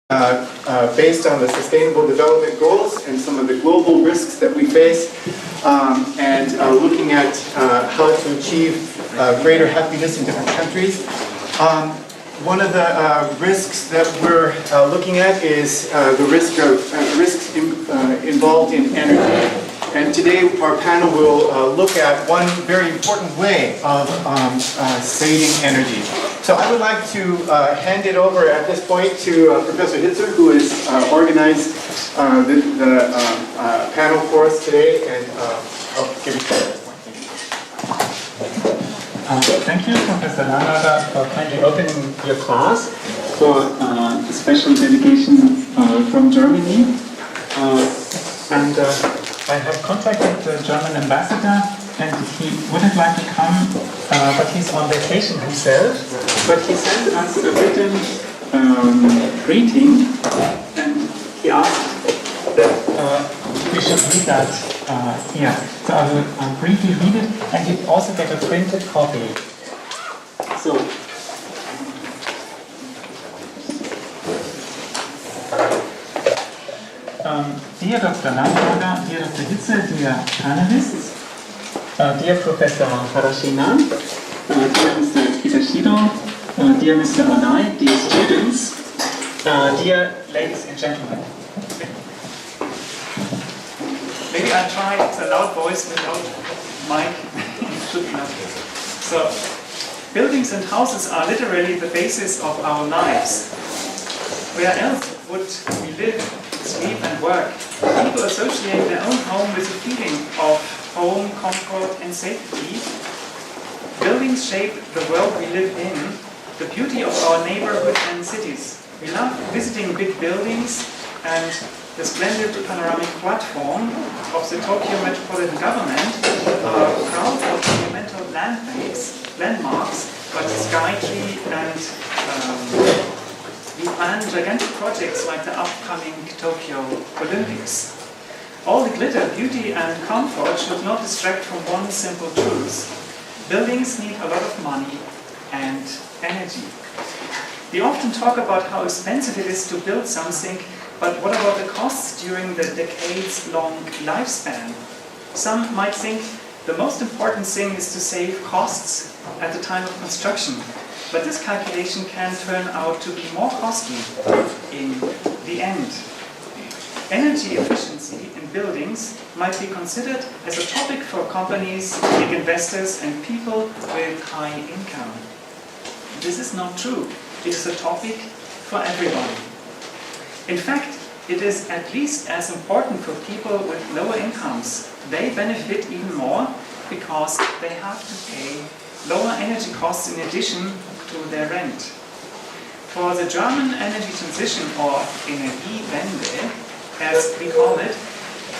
based on the Sustainable Development Goals and some of the global risks that we face, and looking at how to achieve greater happiness in different countries. One of the risks that we're looking at is the risks involved in energy. And today our panel will look at one very important way of saving energy. So I would like to hand it over at this point to Professor Hitzer, who has organized the panel for us today, and I'll give it to you at this point. Thank you, Professor Langager, for kindly opening your class for a special delegation from Germany. I have contacted the German ambassador, and he wouldn't like to come, but he's on vacation himself. But he sent us a written greeting, and he asked that we should read that here. So I will briefly read it, and you also get a printed copy. So, dear Dr. Langager, dear Dr. Hitzer, dear panelists, dear Professor Harashina, dear Mr. Kitashiro, dear Mr. Onai, dear students, dear ladies and gentlemen. Maybe I'll try a loud voice without mic. It should be enough. So, buildings and houses are literally the basis of our lives. Where else would we live, sleep and work? People associate their own home with a feeling of home, comfort and safety. Buildings shape the world we live in, the beauty of our neighborhood and cities. We love visiting big buildings, and the splendid panoramic platform of the Tokyo Metropolitan Government are proud of monumental landmarks like the Sky Tree, and we plan gigantic projects like the upcoming Tokyo Olympics. All the glitter, beauty and comfort should not distract from one simple truth. Buildings need a lot of money and energy. We often talk about how expensive it is to build something, but what about the costs during the decades-long lifespan? Some might think the most important thing is to save costs at the time of construction, but this calculation can turn out to be more costly in the end. Energy efficiency in buildings might be considered as a topic for companies, big investors, and people with high income. This is not true. It is a topic for everybody. In fact, it is at least as important for people with lower incomes. They benefit even more because they have to pay lower energy costs in addition to their rent. For the German energy transition, or Energiewende, as we call it,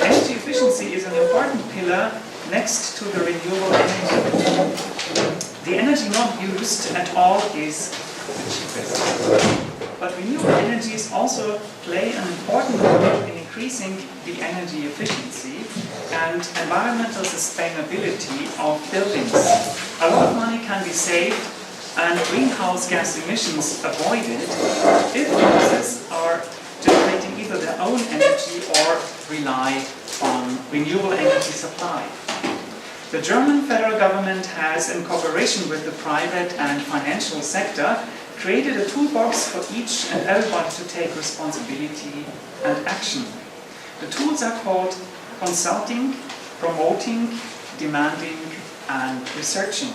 energy efficiency is an important pillar next to the renewable energy. The energy not used at all is the cheapest. But renewable energies also play an important role in increasing the energy efficiency and environmental sustainability of buildings. A lot of money can be saved and greenhouse gas emissions avoided if houses are generating either their own energy or rely on renewable energy supply. The German federal government has, in cooperation with the private and financial sector, created a toolbox for each and everybody to take responsibility and action. The tools are called consulting, promoting, demanding, and researching.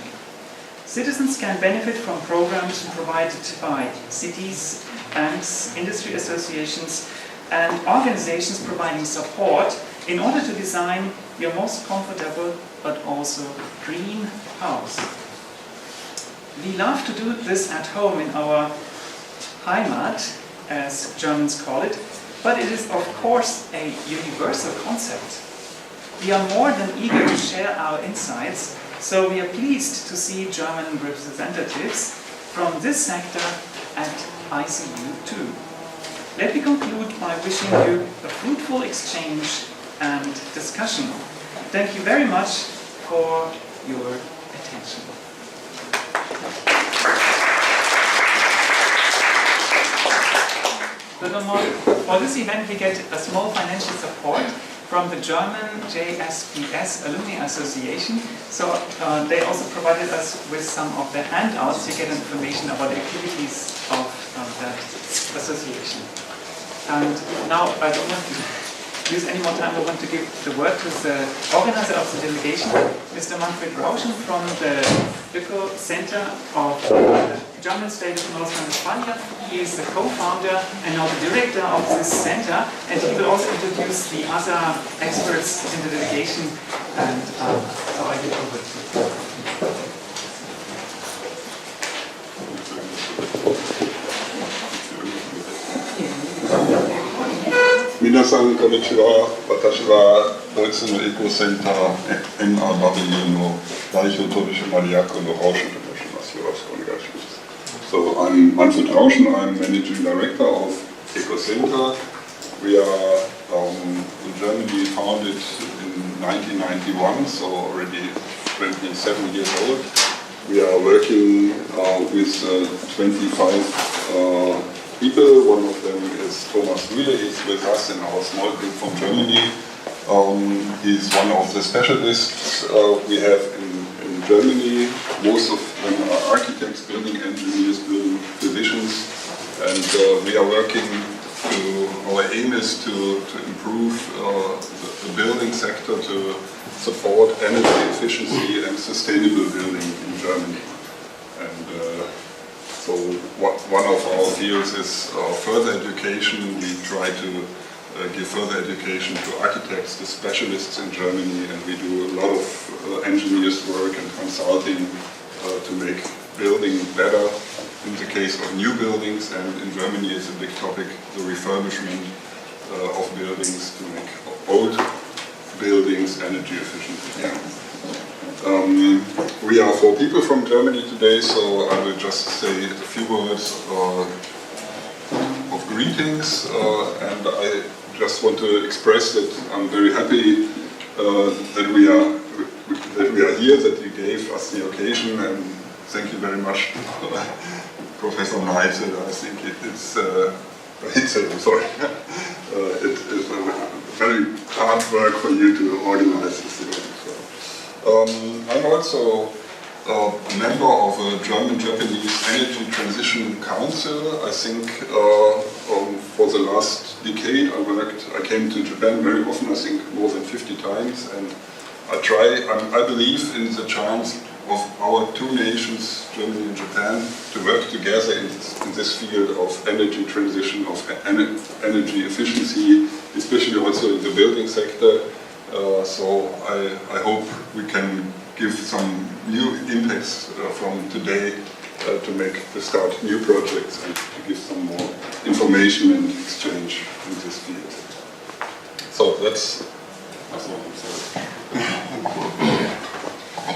Citizens can benefit from programs provided by cities, banks, industry associations, and organizations providing support in order to design your most comfortable but also green house. We love to do this at home in our Heimat, as Germans call it, but it is of course a universal concept. We are more than eager to share our insights, so we are pleased to see German representatives from this sector at ICU too. Let me conclude by wishing you a fruitful exchange and discussion. Thank you very much for your attention. Furthermore, for this event we get a small financial support from the German JSPS Alumni Association. So they also provided us with some of the handouts to get information about the activities of that association. And now I don't want to use any more time. I want to give the word to the organizer of the delegation, Mr. Manfred Rauschen from the Eco Center of the German state of North Rhine-Westphalia. He is the co-founder and now the director of this center, and he will also introduce the other experts in the delegation. And so I give over to you. 皆さんこんにちは。私はドイツのエコセンター NRW の代表取締役の Rauschen と申します。よろしくお願いします。So I'm Manfred Rauschen. I'm managing director of Eco Center. We are in Germany founded in 1991, so already 27 years old. We are working with 25 people. One of them is Thomas Rühle. He's with us in our small group from Germany. He's one of the specialists we have in Germany. Most of them are architects, building engineers, building physicians, and we are working our aim is to improve the building sector to support energy efficiency and sustainable building in Germany. And so one of our fields is further education. We try to give further education to architects, to specialists in Germany, and we do a lot of engineers work and consulting to make building better in the case of new buildings, and in Germany it's a big topic, the refurbishment of buildings to make old buildings energy efficient again. We are 4 people from Germany today, so I will just say a few words of greetings, and I just want to express that I'm very happy that we are here, that you gave us the occasion, and thank you very much, Professor United. I think it's sorry. It is very hard work for you to organize this event. So, I'm also a member of a German-Japanese Energy Transition Council. I think for the last decade I came to Japan very often, I think more than 50 times, and I believe in the chance of our 2 nations, Germany and Japan, to work together in this field of energy transition, of energy efficiency, especially also in the building sector. So I hope we can give some new impacts from today to start new projects and to give some more information and exchange in this field. So that's all.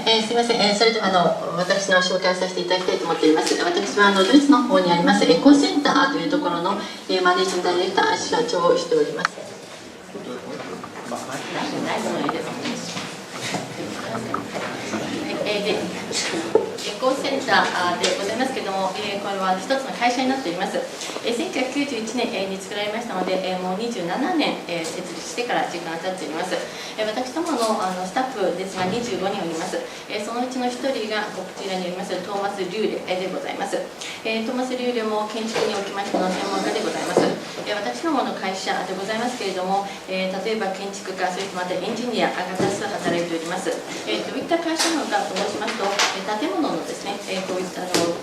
すみません、それでは私の紹介をさせていただきたいと思っています。私はドイツの方にありますエコセンターというところのマネージングダイレクター社長をしております。エコセンターでございますけれども、これは一つの会社になっております。1991年に作られましたので、もう27年設立してから時間が経っております。私どものスタッフですが25人おります。そのうちの1人がこちらにおりますトーマス・リューレでございます。トーマス・リューレも建築におきましての専門家でございます。私どもの会社でございますけれども、例えば建築家、そしてまたエンジニアが多数働いております。どういった会社なのかと申しますと、建物のですね、こういった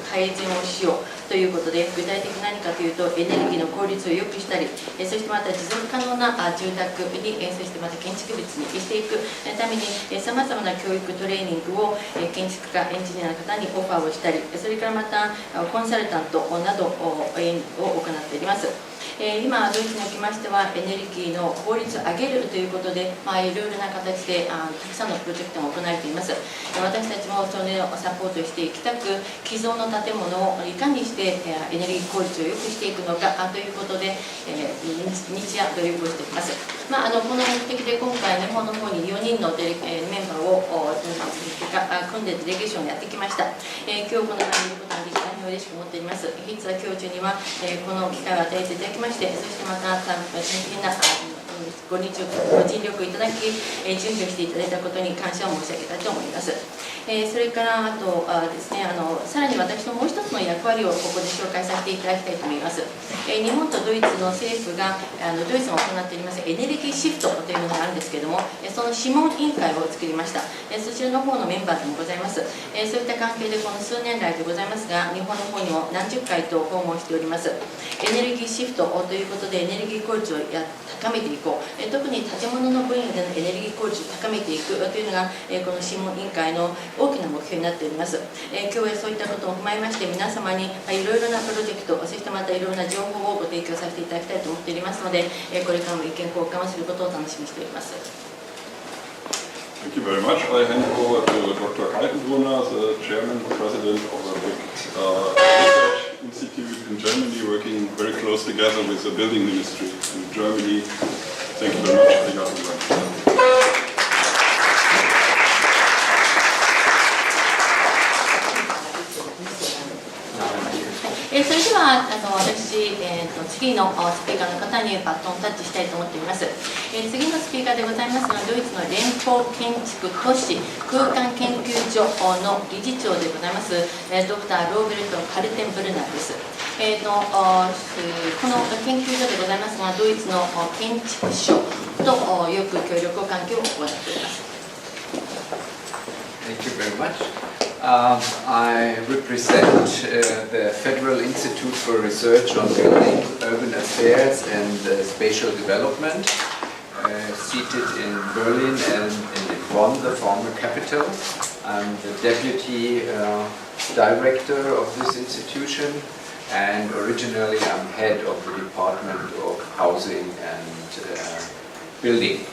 改善をしようということで、具体的に何かというとエネルギーの効率を良くしたり、そしてまた持続可能な住宅に、そしてまた建築物にしていくためにさまざまな教育トレーニングを建築家、エンジニアの方にオファーをしたり、それからまたコンサルタントなどを行っております。今、ドイツにおきましてはエネルギーの効率を上げるということで、いろいろな形でたくさんのプロジェクトが行われています。私たちもそれをサポートしていきたく、既存の建物をいかにしてエネルギー効率を良くしていくのかということで、日夜努力をしています。この目的で今回日本の方に4人のメンバーを組んでデレゲーションをやってきました。今日この場にいることができたに嬉しく思っています。実は教授には、この機会を与えていただきまして、そしてまた大変なご尽力いただき、準備をしていただいたことに感謝を申し上げたいと思います。それからあとですね、さらに私のもう一つの役割をここで紹介させていただきたいと思います。日本とドイツの政府がドイツが行っておりますエネルギーシフトというものがあるんですけれども、その諮問委員会を作りました。そちらの方のメンバーでもございます。そういった関係でこの数年来でございますが、日本の方にも何十回と訪問しております。エネルギーシフトということでエネルギー効率を高めていこう、特に建物の分野でのエネルギー効率を高めていくというのがこの諮問委員会の大きな目標になっております。今日はそういったことを踏まえまして、皆様にいろいろなプロジェクト、そしてまたいろいろな情報をご提供させていただきたいと思っておりますので、これからも意見交換をすることを楽しみにしております。Thank you very much. I hand over to Dr. Kaltenbrunner, the chairman, president of a big research institute in Germany, working very close together with the building ministry in Germany. Thank you very much. それでは私、次のスピーカーの方にバトンタッチしたいと思っております。次のスピーカーでございますのはドイツの連邦建築都市空間研究所の理事長でございます、ドクター・ローベルト・カルテンブルナーです。この研究所でございますが、ドイツの建築所とよく協力関係を行っております。Thank you very much. I represent the Federal Institute for Research on Building, Urban Affairs and Spatial Development, seated in Berlin and in Bonn, the former capital. I'm the Deputy Director of this institution, and originally I'm head of the Department of Housing and Building.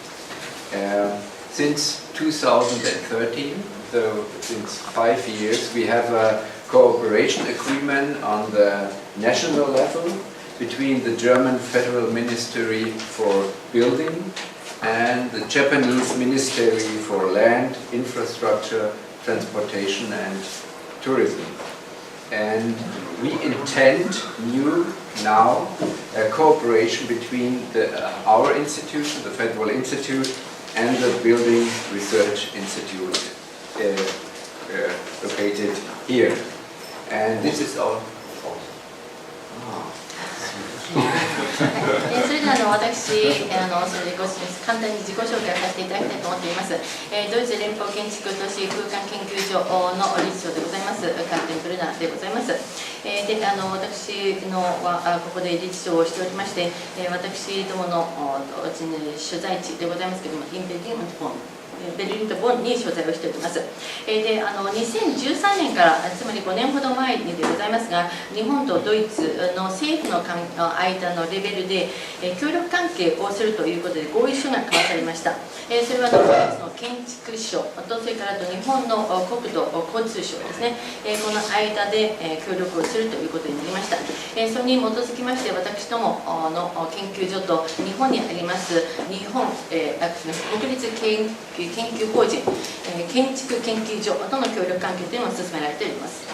Since 2013, so since 5 years, we have a cooperation agreement on the national level between the German Federal Ministry for Building and the Japanese Ministry for Land, Infrastructure, Transportation and Tourism. And we intend now a cooperation between our institution, the Federal Institute, and the Building Research Institute located here. And this is our... それでは私、それで簡単に自己紹介をさせていただきたいと思っています。ドイツ連邦建築都市空間研究所の理事長でございます、カルテンブルナーでございます。で私のここで理事長をしておりまして、私どもの所在地でございますけれども、インベルディングポン。ベルリンとボンに所在をしております。で2013年からつまり5年ほど前にでございますが、日本とドイツの政府の間のレベルで協力関係をするということで合意書が交わされました。それはドイツの建築省とそれから日本の国土交通省ですね、この間で協力をするということになりました。それに基づきまして、私どもの研究所と日本にあります日本国立研究法人建築研究所との協力関係というのが進められております。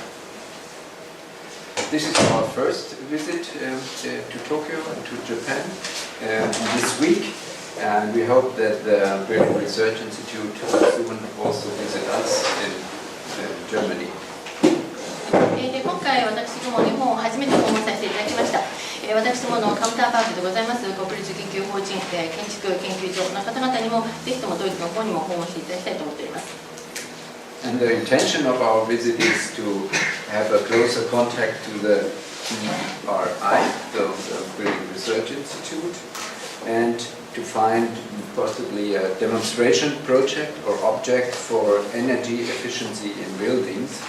This is our first visit to Tokyo and to Japan this week, and we hope that the Building Research Institute soon also visit us in Germany. で今回私ども日本を初めて訪問させていただきました。私どものカウンターパートでございます国立研究法人建築研究所の方々にもぜひともドイツの方にも訪問していただきたいと思っております。And the intention of our visit is to have a closer contact to the BRI, the Building Research Institute, and to find possibly a demonstration project or object for energy efficiency in buildings,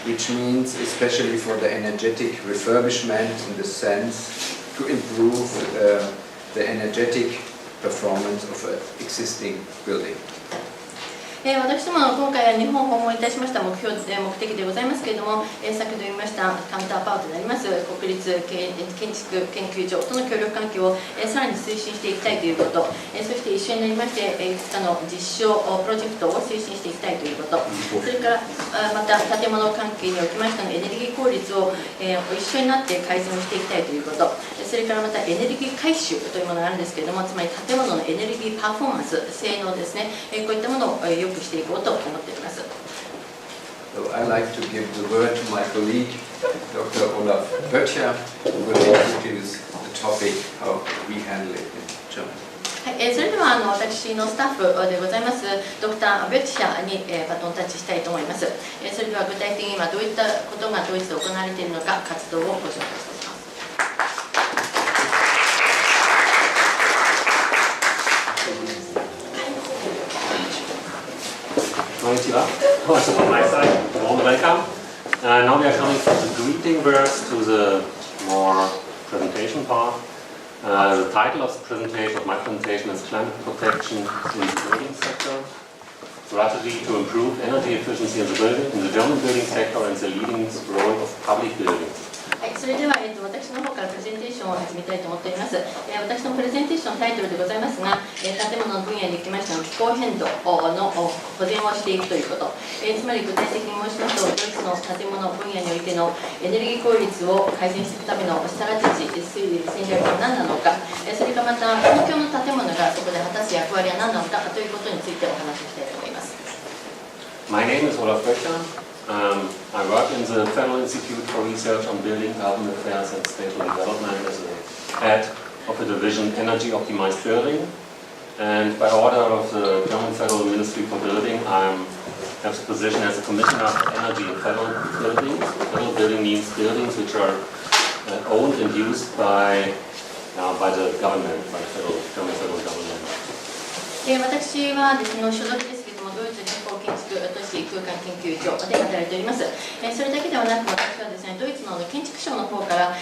which means especially for the energetic refurbishment in the sense to improve the energetic performance of an existing building. 私ども今回は日本を訪問いたしました目的でございますけれども、先ほど言いましたカウンターパートであります国立建築研究所との協力関係をさらに推進していきたいということ、そして一緒になりましていくつかの実証プロジェクトを推進していきたいということ、それからまた建物関係におきましてのエネルギー効率を一緒になって改善をしていきたいということ、それからまたエネルギー回収というものがあるんですけれども、つまり建物のエネルギーパフォーマンス、性能ですね、こういったものを良くしていこうと思っております。So I'd like to give the word to my colleague, Dr. Olaf Boettcher, who will introduce the topic how we handle it in German. はい、それでは私のスタッフでございますドクター・ベッチャーにバトンタッチしたいと思います。それでは具体的に今どういったことがドイツで行われているのか活動をご紹介します。Konnichiwa. Also from my side, warm welcome. Now we are coming from the greeting words to the more presentation part. The title of the presentation, of my presentation, is Climate Protection in the Building Sector. Strategy to improve energy efficiency in the German building sector and the leading role of public buildings. はい、それでは、私の方からプレゼンテーションを始めたいと思っております。私のプレゼンテーションのタイトルでございますが、建物の分野におきましての気候変動の保全をしていくということ、つまり具体的に申しますと、ドイツの建物分野においてのエネルギー効率を改善していくためのストラテジー、戦略は何なのか、それからまた公共の建物がそこで果たす役割は何なのかということについてお話ししたいと思います。My name is Olaf Boettcher. I work in the Federal Institute for Research on Building, Urban Affairs and Spatial Development as the head of the division Energy Optimized Building. And by order of the German Federal Ministry for Building, I have the position as a Commissioner for Energy in Federal Buildings. Federal Building means buildings which are owned and used by the government, by the German Federal Government. 私はですね、所属ですけれども、ドイツ人工建築都市空間研究所で働いております。それだけではなく、私はですね、ドイツの建築省の方から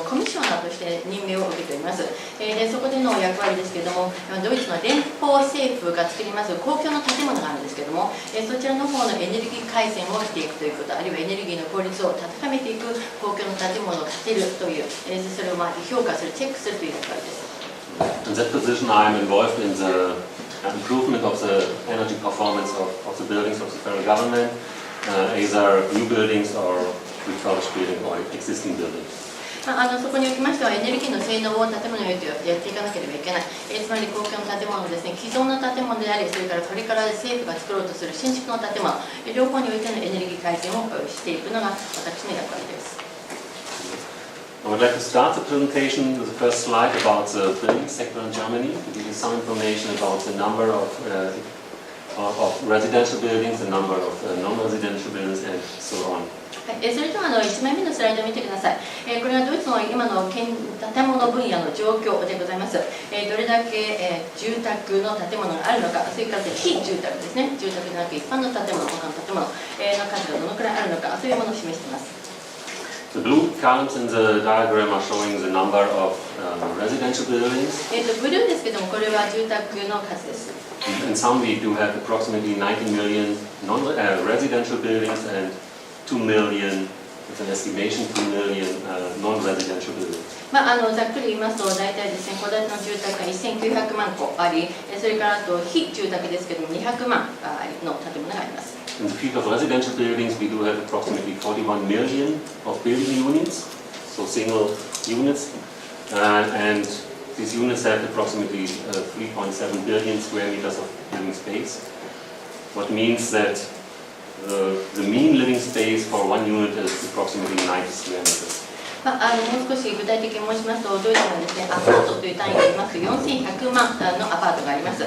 コミッショナーとして任命を受けております。でそこでの役割ですけれども、ドイツの連邦政府が作ります公共の建物があるんですけれども、そちらの方のエネルギー改善をしていくということ、あるいはエネルギーの効率を高めていく公共の建物を建てるという、それを評価する、チェックするという役割です。In that position, I am involved in the improvement of the energy performance of the buildings of the federal government, either new buildings or refurbished buildings or existing buildings. そこにおきましてはエネルギーの性能を建物においてやっていかなければいけない、つまり公共の建物ですね、既存の建物であり、それからこれから政府が作ろうとする新築の建物、両方においてのエネルギー改善をしていくのが私の役割です。I would like to start the presentation with the first slide about the building sector in Germany, to give you some information about the number of residential buildings, the number of non-residential buildings, and so on. それでは1枚目のスライドを見てください。これはドイツの今の建物分野の状況でございます。どれだけ住宅の建物があるのか、それから非住宅ですね、住宅でなく一般の建物、他の建物の数がどのくらいあるのか、そういうものを示しています。The blue columns in the diagram are showing the number of residential buildings. ブルーですけども、これは住宅の数です。In some we do have approximately 19 million residential buildings and 2 million, with an estimation 2 million non-residential buildings. ざっくり言いますと、大体ですね、戸建ての住宅が1900万戸あり、それからあと非住宅ですけども200万の建物があります。In the field of residential buildings, we do have approximately 41 million of building units, so single units, and these units have approximately 3.7 billion square meters of living space, what means that the mean living space for one unit is approximately 90 square meters. もう少し具体的に申しますと、ドイツはですね、アパートという単位で言いますと4100万のアパートがあります。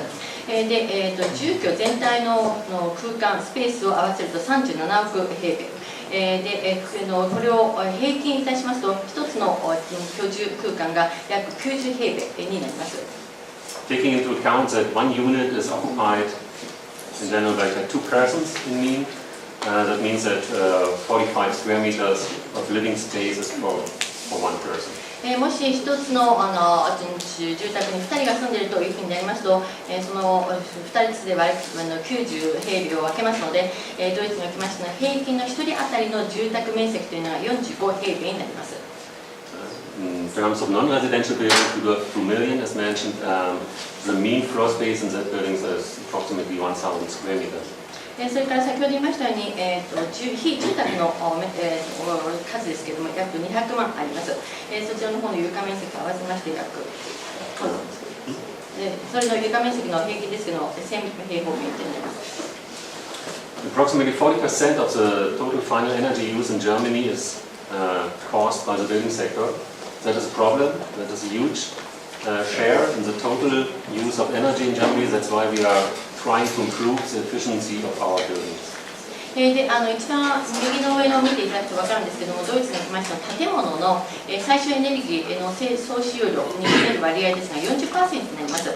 で、住居全体の空間、スペースを合わせると37億平米。で、これを平均いたしますと、一つの居住空間が約90平米になります。Taking into account that one unit is occupied in general by 2 persons in mean, that means that 45 square meters of living space is for one person. もし一つの住宅に2人が住んでいるというふうになりますと、その2人ずつで90平米を分けますので、ドイツにおきましての平均の1人当たりの住宅面積というのは45平米になります。In terms of non-residential buildings, we do have 2 million, as mentioned. The mean floor space in that buildings is approximately 1,000 square meters. それから先ほど言いましたように、非住宅の数ですけれども、約200万あります。そちらの方の床面積を合わせまして約、それの床面積の平均ですけども、1000平方メートルになります。Approximately 40% of the total final energy use in Germany is caused by the building sector. That is a problem. That is a huge share in the total use of energy in Germany. That's why we are trying to improve the efficiency of our buildings. で一番右の上のを見ていただくと分かるんですけども、ドイツにおきましての建物の最小エネルギーの総使用量に占める割合ですが 40% になります。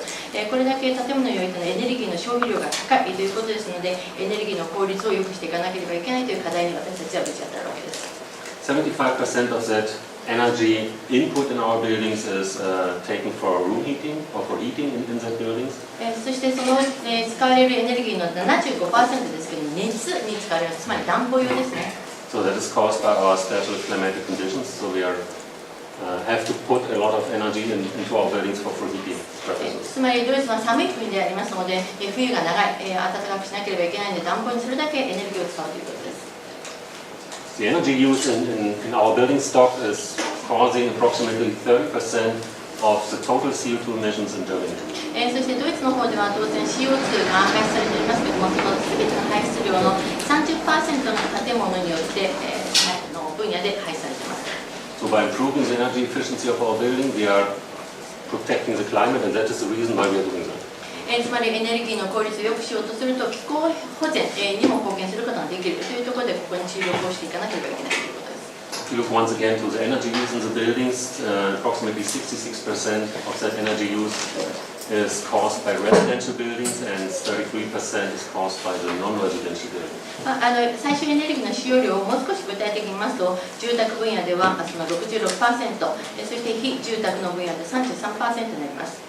これだけ建物においてのエネルギーの消費量が高いということですので、エネルギーの効率を良くしていかなければいけないという課題に私たちはぶち当たるわけです。75% of that energy input in our buildings is taken for room heating or for heating in that buildings. そしてその使われるエネルギーの 75% ですけど、熱に使われる、つまり暖房用ですね。So that is caused by our special climatic conditions. So we have to put a lot of energy into our buildings for heating purposes. つまりドイツは寒い国でありますので、冬が長い、暖かくしなければいけないので、暖房にするだけエネルギーを使うということです。The energy used in our building stock is causing approximately 30% of the total CO2 emissions in Germany. そしてドイツの方では当然 CO2 が排出されておりますけれども、その全ての排出量の 30% の建物によっての分野で排出されています。So by improving the energy efficiency of our building, we are protecting the climate, and that is the reason why we are doing that. つまりエネルギーの効率を良くしようとすると気候保全にも貢献することができるというところでここに注力をしていかなければいけないということです。If you look once again to the energy use in the buildings, approximately 66% of that energy use is caused by residential buildings and 33% is caused by the non-residential buildings. 最小エネルギーの使用量をもう少し具体的に言いますと、住宅分野ではその 66%、そして非住宅の分野で 33% になります。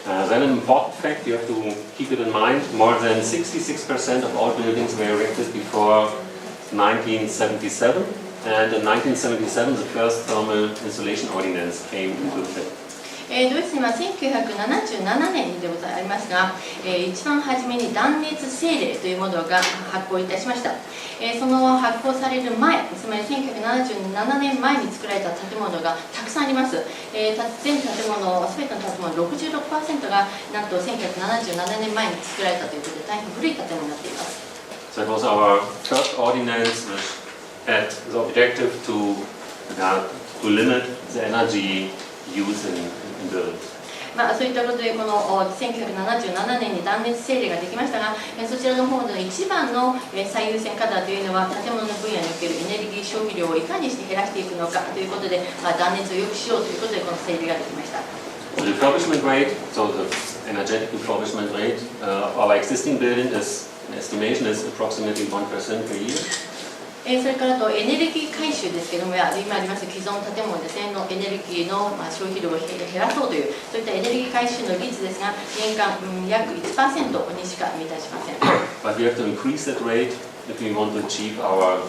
Then an important fact you have to keep it in mind, more than 66% of all buildings were erected before 1977, and in 1977 the first thermal insulation ordinance came into effect. ドイツには1977年にでございますが、一番初めに断熱政令というものが発行いたしました。その発行される前、つまり1977年前に作られた建物がたくさんあります。全建物、すべての建物 66% がなんと1977年前に作られたということで大変古い建物になっています。So it was our first ordinance which had the objective to limit the energy use in buildings. そういったことでこの1977年に断熱政令ができましたが、そちらの方の一番の最優先課題というのは建物の分野におけるエネルギー消費量をいかにして減らしていくのかということで、断熱を良くしようということでこの政令ができました。The refurbishment rate, so the energetic refurbishment rate of our existing building is, an estimation is approximately 1% per year. それからとエネルギー回収ですけれども、今あります既存建物ですねのエネルギーの消費量を減らそうというそういったエネルギー回収の率ですが、年間約 1% にしか満たしません。But we have to increase that rate if we want to achieve our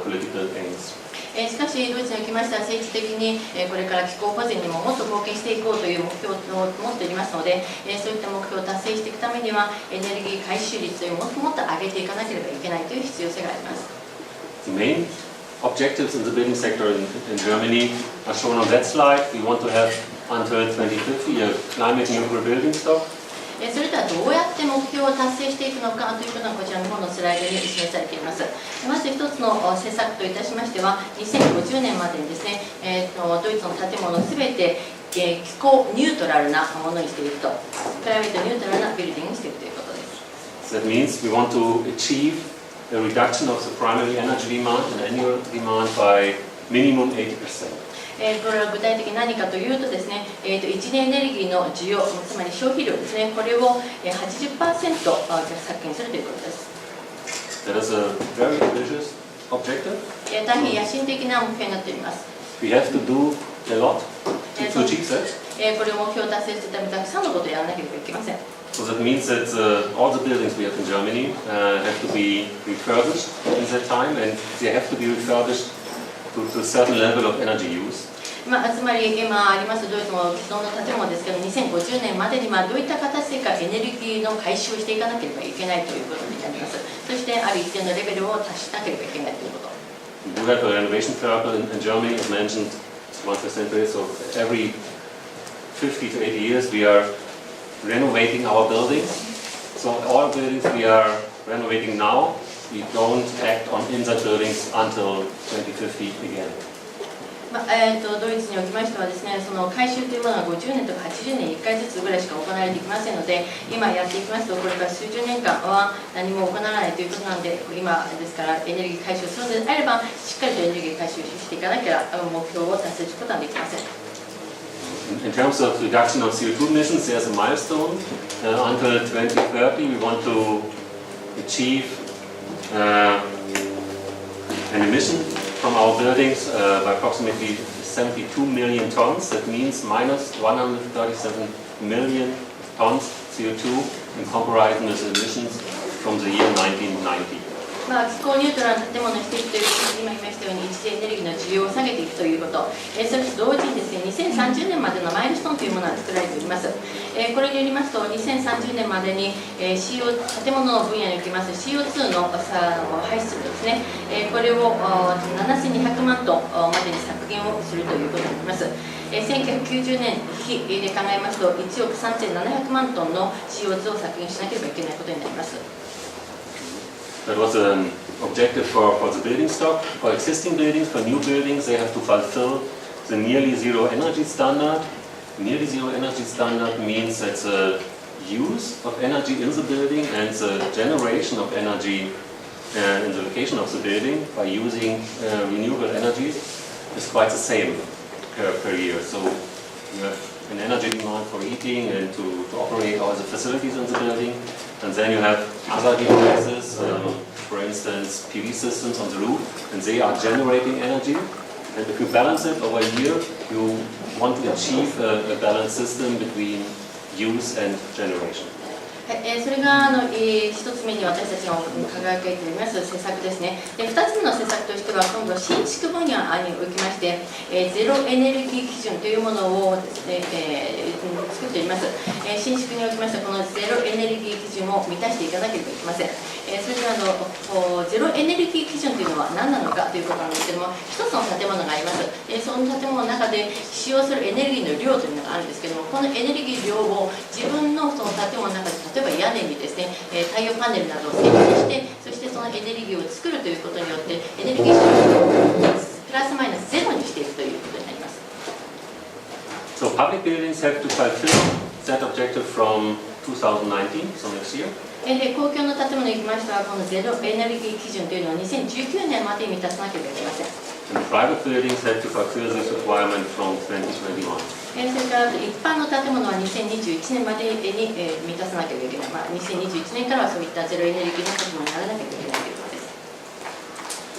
political aims. しかしドイツにおきましては政治的にこれから気候保全にももっと貢献していこうという目標を持っておりますので、そういった目標を達成していくためにはエネルギー回収率をもっともっと上げていかなければいけないという必要性があります。The main objectives in the building sector in Germany are shown on that slide. We want to have until 2050 a climate neutral building stock. それではどうやって目標を達成していくのかということがこちらの方のスライドに示されています。まず一つの施策といたしましては、2050年までにですね、ドイツの建物すべて気候ニュートラルなものにしていくと、クライメットニュートラルなビルディングにしていくということです。That means we want to achieve a reduction of the primary energy demand and annual demand by minimum 80%. これは具体的に何かというとですね、1年エネルギーの需要、つまり消費量ですね、これを 80% 削減するということです。That is a very ambitious objective. 大変野心的な目標になっております。we have to do a lot to achieve that. これを目標を達成するためにたくさんのことをやらなければいけません。 So that means that all the buildings we have in Germany have to be refurbished in that time, and they have to be refurbished to a certain level of energy use. つまり今ありますドイツも既存の建物ですけど、2050年までにどういった形でかエネルギーの回収をしていかなければいけないということになります。そしてある一定のレベルを達しなければいけないということ。We do have a renovation circle in Germany, as mentioned once percent. So every 50 to 80 years we are renovating our buildings. So all buildings we are renovating now, we don't act on inside buildings until 2050 again. ドイツにおきましてはですね、その改修というものは50年とか80年に1回ずつぐらいしか行われていきませんので、今やっていきますとこれから数十年間は何も行わないということなので、今ですからエネルギー回収するのであればしっかりとエネルギー回収していかなきゃ目標を達成することはできません。In terms of reduction of CO2 emissions, there's a milestone. Until 2030, we want to achieve an emission from our buildings by approximately 72 million tons. That means minus 137 million tons CO2 in comparison with emissions from the year 1990. 気候ニュートラルな建物にしていくということで、今言いましたように一次エネルギーの需要を下げていくということ、それと同時にですね、2030年までのマイルストーンというものが作られております。これによりますと、2030年までに CO 建物の分野におきます CO2 の排出量ですね、これを7200万トンまでに削減をするということになります。1990年比で考えますと、1億3700万トンの CO2 を削減しなければいけないことになります。That was an objective for the building stock. For existing buildings, for new buildings, they have to fulfill the nearly zero energy standard. Nearly zero energy standard means that the use of energy in the building and the generation of energy in the location of the building by using renewable energies is quite the same per year. So you have an energy demand for heating and to operate all the facilities in the building. And then you have other devices, for instance PV systems on the roof, and they are generating energy. And if you balance it over a year, you want to achieve a balanced system between use and generation. それが1つ目に私たちが考えております施策ですね。2つ目の施策としては、今度は新築分野におきまして、ゼロエネルギー基準というものをですね、作っております。新築におきましては、このゼロエネルギー基準を満たしていかなければいけません。それではゼロエネルギー基準というのは何なのかということなんですけども、一つの建物があります。その建物の中で使用するエネルギーの量というのがあるんですけども、このエネルギー量を自分のその建物の中で例えば屋根にですね、太陽パネルなどを設置して、そしてそのエネルギーを作るということによって、エネルギー消費をプラスマイナスゼロにしていくということになります。So public buildings have to fulfill that objective from 2019, so next year. 公共の建物に行きましては、このゼロエネルギー基準というのは2019年までに満たさなければいけません。And private buildings have to fulfill this requirement from 2021. それから一般の建物は2021年までに満たさなければいけない。2021年からはそういったゼロエネルギーの建物にならなければいけないということです。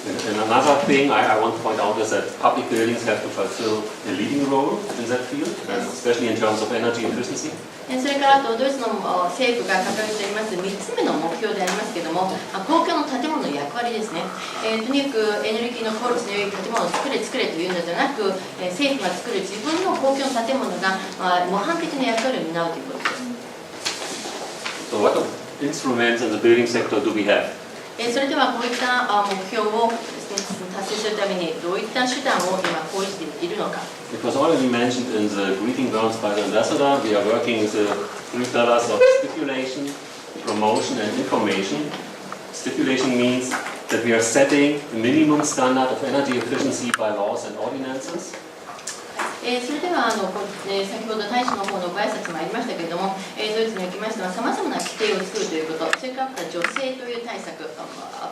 And another thing I want to point out is that public buildings have to fulfill a leading role in that field, especially in terms of energy efficiency. それからあとドイツの政府が掲げております3つ目の目標でありますけれども、公共の建物の役割ですね。とにかくエネルギーの効率の良い建物を作れ作れというのではなく、政府が作る自分の公共の建物が模範的な役割を担うということです。So what instruments in the building sector do we have? それではこういった目標を達成するためにどういった手段を今講じているのか。It was already mentioned in the greeting words by the ambassador. We are working with the three pillars of stipulation, promotion, and information. Stipulation means that we are setting a minimum standard of energy efficiency by laws and ordinances. それでは先ほど大使の方のご挨拶もありましたけれども、ドイツにおきましてはさまざまな規定を作るということ、それから助成という対策、プ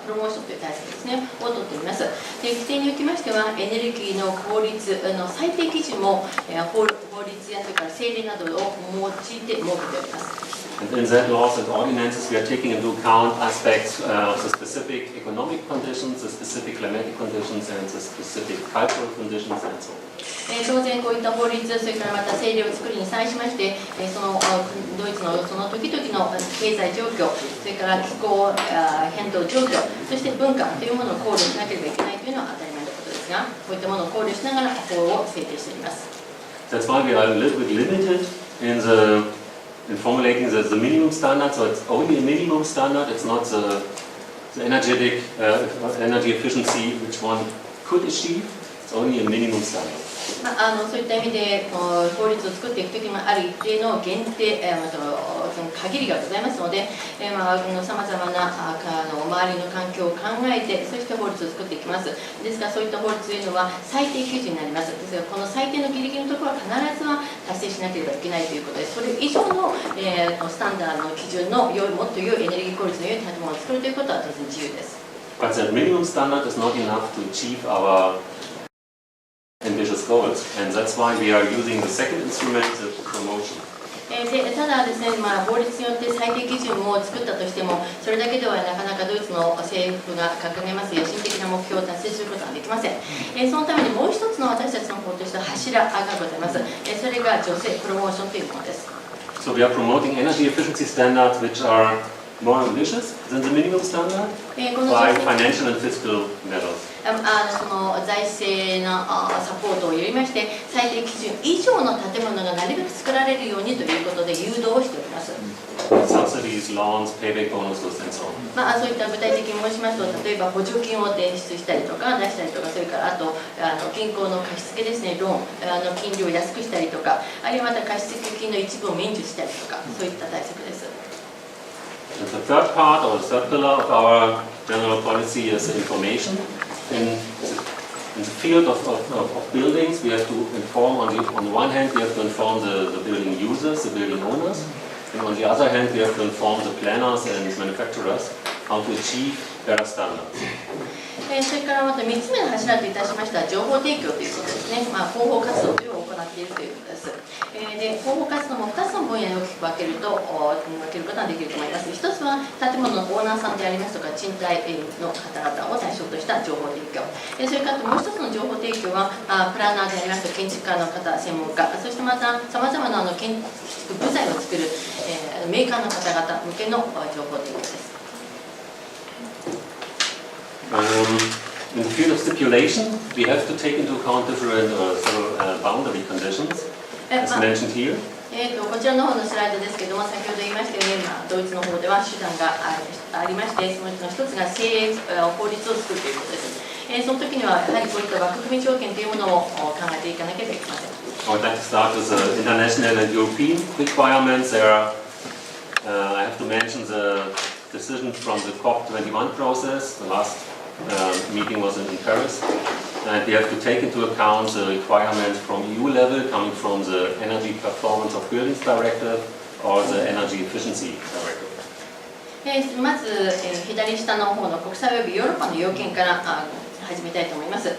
ロモーションという対策ですね、を取っております。で、規定におきましてはエネルギーの効率の最低基準も法律やそれから政令などを用いて設けております。And in that laws and ordinances, we are taking into account aspects of the specific economic conditions, the specific climatic conditions, and the specific cultural conditions, and so on. 当然こういった法律、それからまた政令を作るに際しまして、そのドイツのその時々の経済状況、それから気候変動状況、そして文化というものを考慮しなければいけないというのは当たり前のことですが、こういったものを考慮しながら法を制定しています。That's why we are a little bit limited in formulating the minimum standard. So it's only a minimum standard. It's not the energy efficiency which one could achieve. It's only a minimum standard. そういった意味で法律を作っていくときもある一定の限定、その限りがございますので、さまざまな周りの環境を考えて、そして法律を作っていきます。ですからそういった法律というのは最低基準になります。ですからこの最低のギリギリのところは必ずは達成しなければいけないということです。それ以上の、スタンダードの基準の良いもっと良いエネルギー効率の良い建物を作るということは当然自由です。But that minimum standard is not enough to achieve our ambitious goals, and that's why we are using the second instrument, the promotion. ただですね、法律によって最低基準を作ったとしても、それだけではなかなかドイツの政府が掲げます野心的な目標を達成することができません。そのためにもう一つの私たちの法としては柱がございます。それが女性プロモーションというものです。So we are promoting energy efficiency standards which are more ambitious than the minimum standard by financial and fiscal measures. その財政のサポートをやりまして、最低基準以上の建物がなるべく作られるようにということで誘導をしております。Subsidies, loans, payback bonuses, and so on. そういった具体的に申しますと、例えば補助金を提出したりとか出したりとか、それからあと銀行の貸付ですね、ローン金利を安くしたりとか、あるいはまた貸付金の一部を免除したりとか、そういった対策です。And the third part or the third pillar of our general policy is information. In the field of buildings, we have to inform, on the one hand, we have to inform the building users, the building owners, and on the other hand, we have to inform the planners and manufacturers how to achieve better standards. それからまた3つ目の柱といたしました情報提供ということですね。広報活動というのを行っているということです。で、広報活動も2つの分野に大きく分けることができると思います。一つは建物のオーナーさんでありますとか賃貸の方々を対象とした情報提供。それからもう一つの情報提供はプランナーでありますと建築家の方、専門家、そしてまたさまざまな建築部材を作るメーカーの方々向けの情報提供です。In the field of stipulation, we have to take into account different several boundary conditions, as mentioned here. こちらの方のスライドですけども、先ほど言いましたように、ドイツの方では手段がありまして、そのうちの一つが法律を作るということです。その時にはやはりこういった枠組み条件というものを考えていかなければいけません。I would like to start with the international and European requirements. I have to mention the decision from the COP21 process. The last meeting was in Paris, and we have to take into account the requirements from EU level coming from the Energy Performance of Buildings Directive or the Energy Efficiency Directive. まず、左下の方の国際およびヨーロッパの要件から始めたいと思います。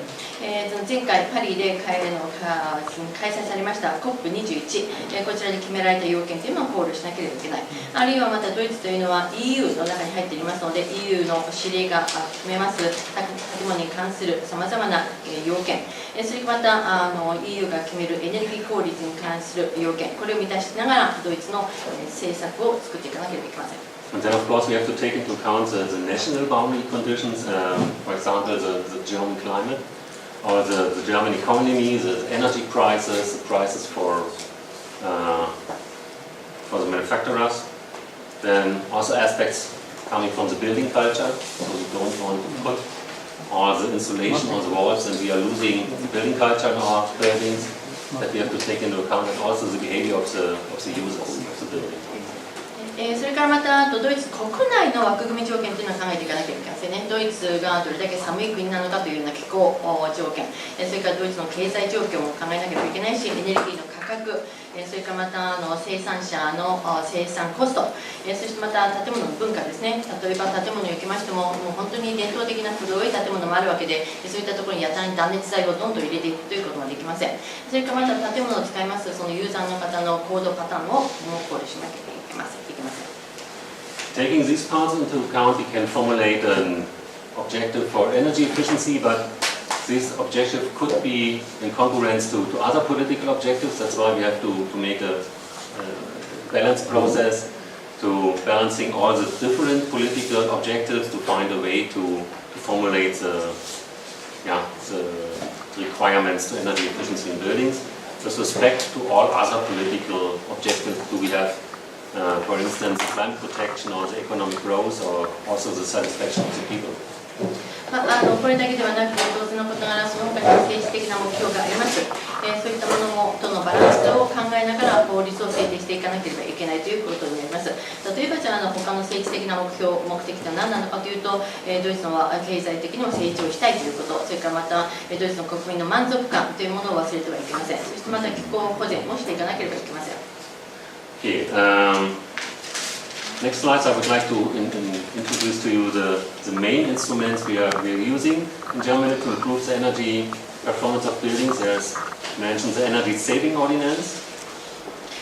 前回パリで開催されました COP21、こちらで決められた要件というのを考慮しなければいけない。あるいはまたドイツというのは EU の中に入っていますので EU の指令が決めます建物に関するさまざまな要件、それからまたEU が決めるエネルギー効率に関する要件、これを満たしながらドイツの政策を作っていかなければいけません。And then, of course, we have to take into account the national boundary conditions, for example, the German climate, or the German economy, the energy prices, the prices for the manufacturers. Then also aspects coming from the building culture, so we don't want to put all the insulation on the walls, and we are losing the building culture in our buildings. That we have to take into account, and also the behavior of the users of the building. それからまたドイツ国内の枠組み条件というのを考えていかなきゃいけませんね。ドイツがどれだけ寒い国なのかというような気候条件、それからドイツの経済状況も考えなければいけないし、エネルギーの価格、それからまた生産者の生産コスト、そしてまた建物の文化ですね。例えば建物におきましても、もう本当に伝統的な古い建物もあるわけで、そういったところにやたらに断熱材をどんどん入れていくということができません。それからまた建物を使いますそのユーザーの方の行動パターンを考慮しなければいけません。taking these parts into account, we can formulate an objective for energy efficiency, but this objective could be in congruence to other political objectives. That's why we have to make a balance process to balancing all the different political objectives to find a way to formulate the requirements to energy efficiency in buildings with respect to all other political objectives. Do we have, for instance, climate protection or the economic growth, or also the satisfaction of the people? これだけではなくて、当然のことながらその他にも政治的な目標があります。そういったものとのバランスを考えながら法律を制定していかなければいけないということになります。例えばじゃあ他の政治的な目的とは何なのかというと、ドイツの経済的にも成長したいということ、それからまたドイツの国民の満足感というものを忘れてはいけません。そしてまた気候保全もしていかなければいけません。Okay, next slides I would like to introduce to you the main instruments we are using in Germany to improve the energy performance of buildings. There's mentioned the energy saving ordinance,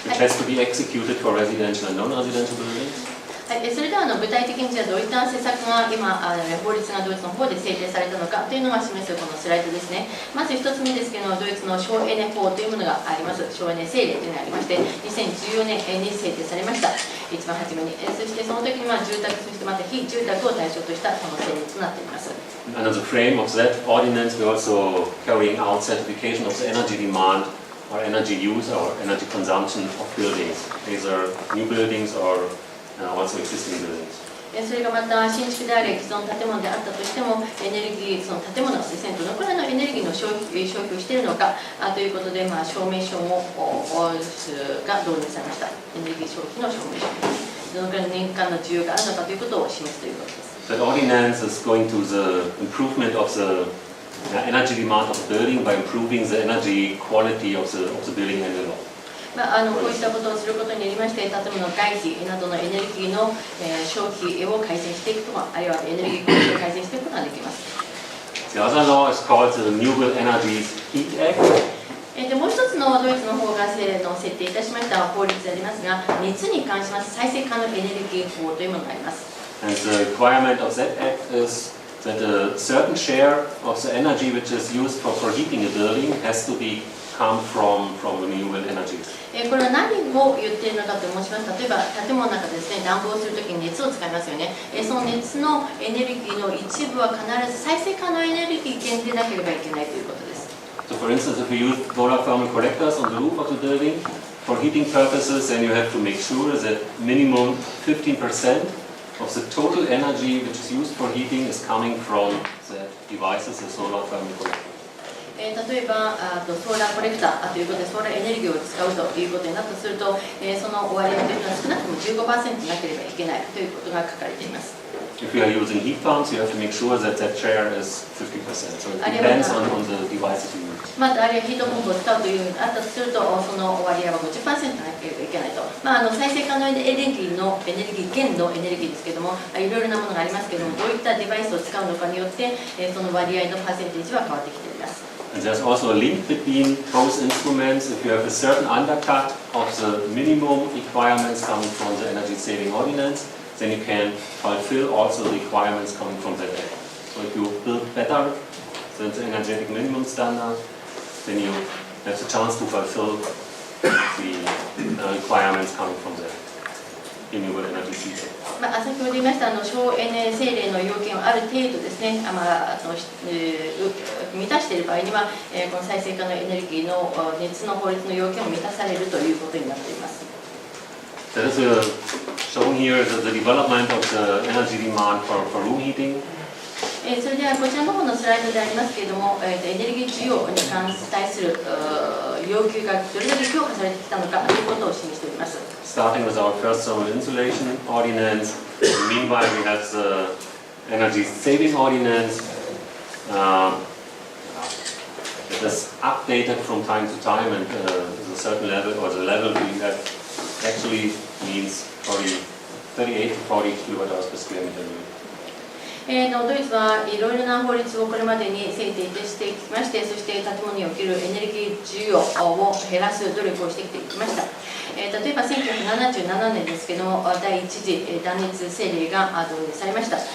which has to be executed for residential and non-residential buildings. はい、それでは具体的にじゃあどういった施策が今法律がドイツの方で制定されたのかというのが示すこのスライドですね。まず一つ目ですけれども、ドイツの省エネ法というものがあります。省エネ政令というのがありまして、2014年に制定されました。一番初めに。そしてその時には住宅、そしてまた非住宅を対象としたこの制度となっています。Under the frame of that ordinance, we're also carrying out certification of the energy demand or energy use or energy consumption of buildings. These are new buildings or also existing buildings. それがまた新築であれ既存建物であったとしてもエネルギーその建物がですねどのくらいのエネルギーの消費をしているのかということで証明書もが導入されました。エネルギー消費の証明書、どのくらいの年間の需要があるのかということを示すということです。That ordinance is going to the improvement of the energy demand of the building by improving the energy quality of the building envelope. こういったことをすることによりまして、建物の外費などのエネルギーの消費を改善していくとか、あるいはエネルギー効率を改善していくことができます。The other law is called the Renewable Energies Heat Act. でもう一つのドイツの方が設定いたしました法律でありますが、熱に関します再生可能エネルギー法というものがあります。And the requirement of that act is that a certain share of the energy which is used for heating a building has to come from renewable energies. これは何を言っているのかと申します。例えば建物の中でですね、暖房するときに熱を使いますよね。その熱のエネルギーの一部は必ず再生可能エネルギー源でなければいけないということです。So for instance, if you use solar thermal collectors on the roof of the building for heating purposes, then you have to make sure that minimum 15% of the total energy which is used for heating is coming from the devices, the solar thermal collectors. 例えばソーラーコレクターということでソーラーエネルギーを使うということになったとすると、その割合というのは少なくとも 15% なければいけないということが書かれています。If you are using heat pumps, you have to make sure that share is 50%. So it depends on the devices you use. またあるいはヒートポンプを使うというのがあったとすると、その割合は 50% なければいけないと。再生可能エネルギーのエネルギー源のエネルギーですけども、いろいろなものがありますけども、どういったデバイスを使うのかによって、その割合のパーセンテージは変わってきています。And there's also a link between both instruments. If you have a certain undercut of the minimum requirements coming from the energy saving ordinance, then you can fulfill also the requirements coming from that act. So if you build better than the energetic minimum standard, then you have the chance to fulfill the requirements coming from the renewable energy system. 先ほど言いました省エネ政令の要件をある程度ですね、満たしている場合には、この再生可能エネルギーの熱の法律の要件を満たされるということになっています。That is shown here the development of the energy demand for room heating. それではこちらの方のスライドでありますけれども、エネルギー需要に対する要求がどれだけ強化されてきたのかということを示しております。Starting with our first thermal insulation ordinance. Meanwhile, we have the energy saving ordinance. It is updated from time to time, and the certain level or the level we have actually means 38 to 40 kWh per square meter. ドイツはいろいろな法律をこれまでに制定してきまして、そして建物におけるエネルギー需要を減らす努力をしてきました。例えば1977年ですけども、第1次断熱政令が導入されました。そ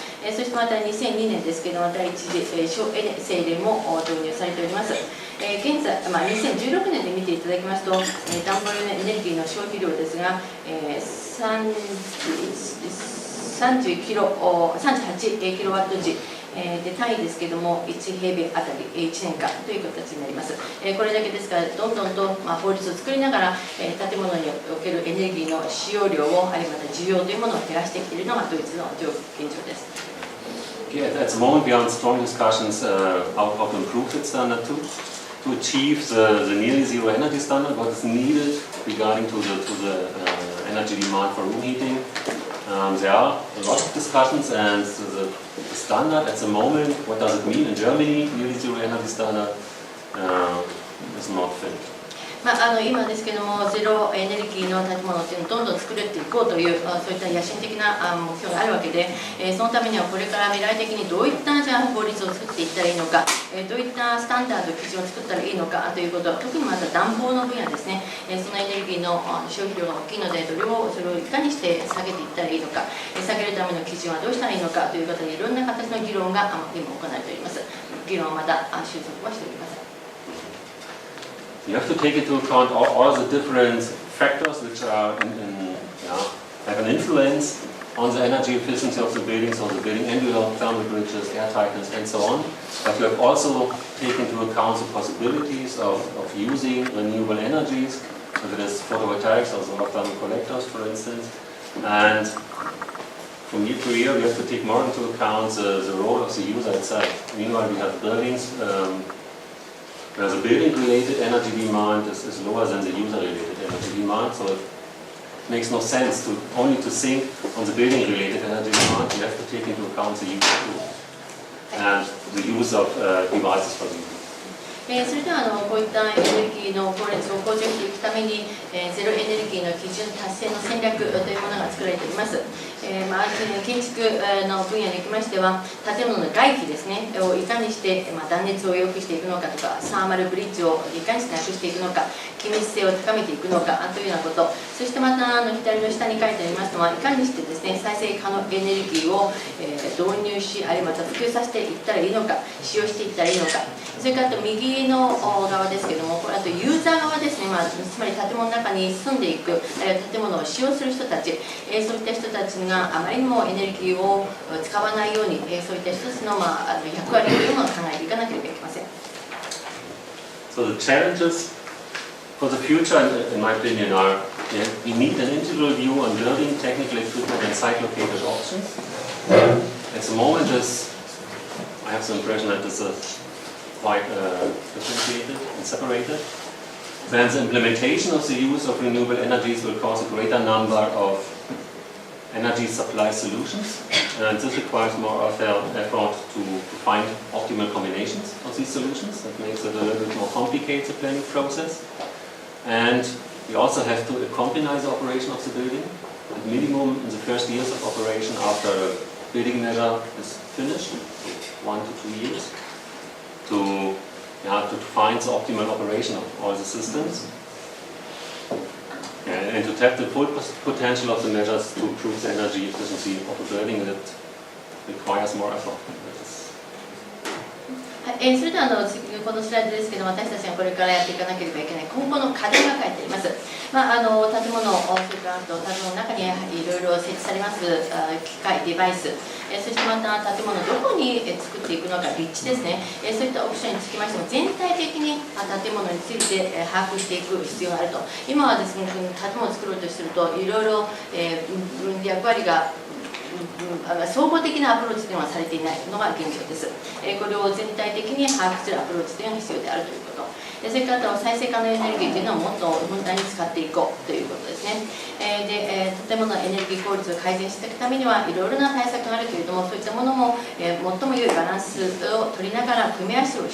してまた2002年ですけども、第1次省エネ政令も導入されております。現在、2016年で見ていただきますと、暖房用のエネルギーの消費量ですが、38キロワット時で単位ですけれども、1平米あたり1年間という形になります。これだけですから、どんどんと法律を作りながら、建物におけるエネルギーの使用量を、あるいはまた需要というものを減らしてきているのがドイツの現状です。Yeah, at the moment we are in strong discussions how to improve that standard too. To achieve the nearly zero energy standard, what is needed regarding to the energy demand for room heating. There are a lot of discussions, and the standard at the moment, what does it mean in Germany, nearly zero energy standard, is not fit. 今ですけども、ゼロエネルギーの建物っていうのをどんどん作れていこうという、そういった野心的な目標があるわけで、そのためにはこれから未来的にどういったじゃあ法律を作っていったらいいのか、どういったスタンダード、基準を作ったらいいのかということ、特にまた暖房の分野ですね、そのエネルギーの消費量が大きいので、それをいかにして下げていったらいいのか、下げるための基準はどうしたらいいのかということで、いろんな形の議論が今行われております。議論はまだ収束はしておりません。You have to take into account all the different factors which are have an influence on the energy efficiency of the building, so the building envelope, thermal bridges, air tightness, and so on. But you have also taken into account the possibilities of using renewable energies, whether it is photovoltaics or solar thermal collectors, for instance. And from year to year, we have to take more into account the role of the user itself. Meanwhile, we have buildings where the building-related energy demand is lower than the user-related energy demand, so it makes no sense to only to think on the building-related energy demand. You have to take into account the user too, and the use of devices for the user. それではこういったエネルギーの効率を向上していくために、ゼロエネルギーの基準達成の戦略というものが作られております。建築の分野におきましては、建物の外皮ですねをいかにして、断熱を良くしていくのかとか、サーマルブリッジをいかにしてなくしていくのか、気密性を高めていくのかというようなこと、そしてまた左の下に書いてありますのは、いかにしてですね、再生可能エネルギーを導入し、あるいはまた普及させていったらいいのか、使用していったらいいのか、それからあと右の側ですけども、これあとユーザー側ですね、つまり建物の中に住んでいく、あるいは建物を使用する人たち、そういった人たちがあまりにもエネルギーを使わないように、そういった人たちの役割というものを考えていかなければいけません。So the challenges for the future, in my opinion, are we need an integral view on building, technical equipment, and site located options. At the moment, I have the impression that this is quite differentiated and separated. Then the implementation of the use of renewable energies will cause a greater number of energy supply solutions, and this requires more effort to find optimal combinations of these solutions. That makes it a little bit more complicated, the planning process. And we also have to accompany the operation of the building, at minimum in the first years of operation after a building measure is finished, 1 to 2 years. To find the optimal operation of all the systems and to tap the full potential of the measures to improve the energy efficiency of a building that requires more effort. それでは次このスライドですけども、私たちがこれからやっていかなければいけない今後の課題が書いてあります。建物、それから建物の中にいろいろ設置されます機械、デバイス、そしてまた建物どこに作っていくのか、立地ですね、そういったオプションにつきましても全体的に建物について把握していく必要があると。今はですね、建物を作ろうとするといろいろ役割が総合的なアプローチというのはされていないのが現状です。これを全体的に把握するアプローチというのが必要であるということ。それから再生可能エネルギーというのをもっとふんだんに使っていこうということですね。で、建物のエネルギー効率を改善していくためにはいろいろな対策があるけれども、そういったものも、最も良いバランスを取りながら対策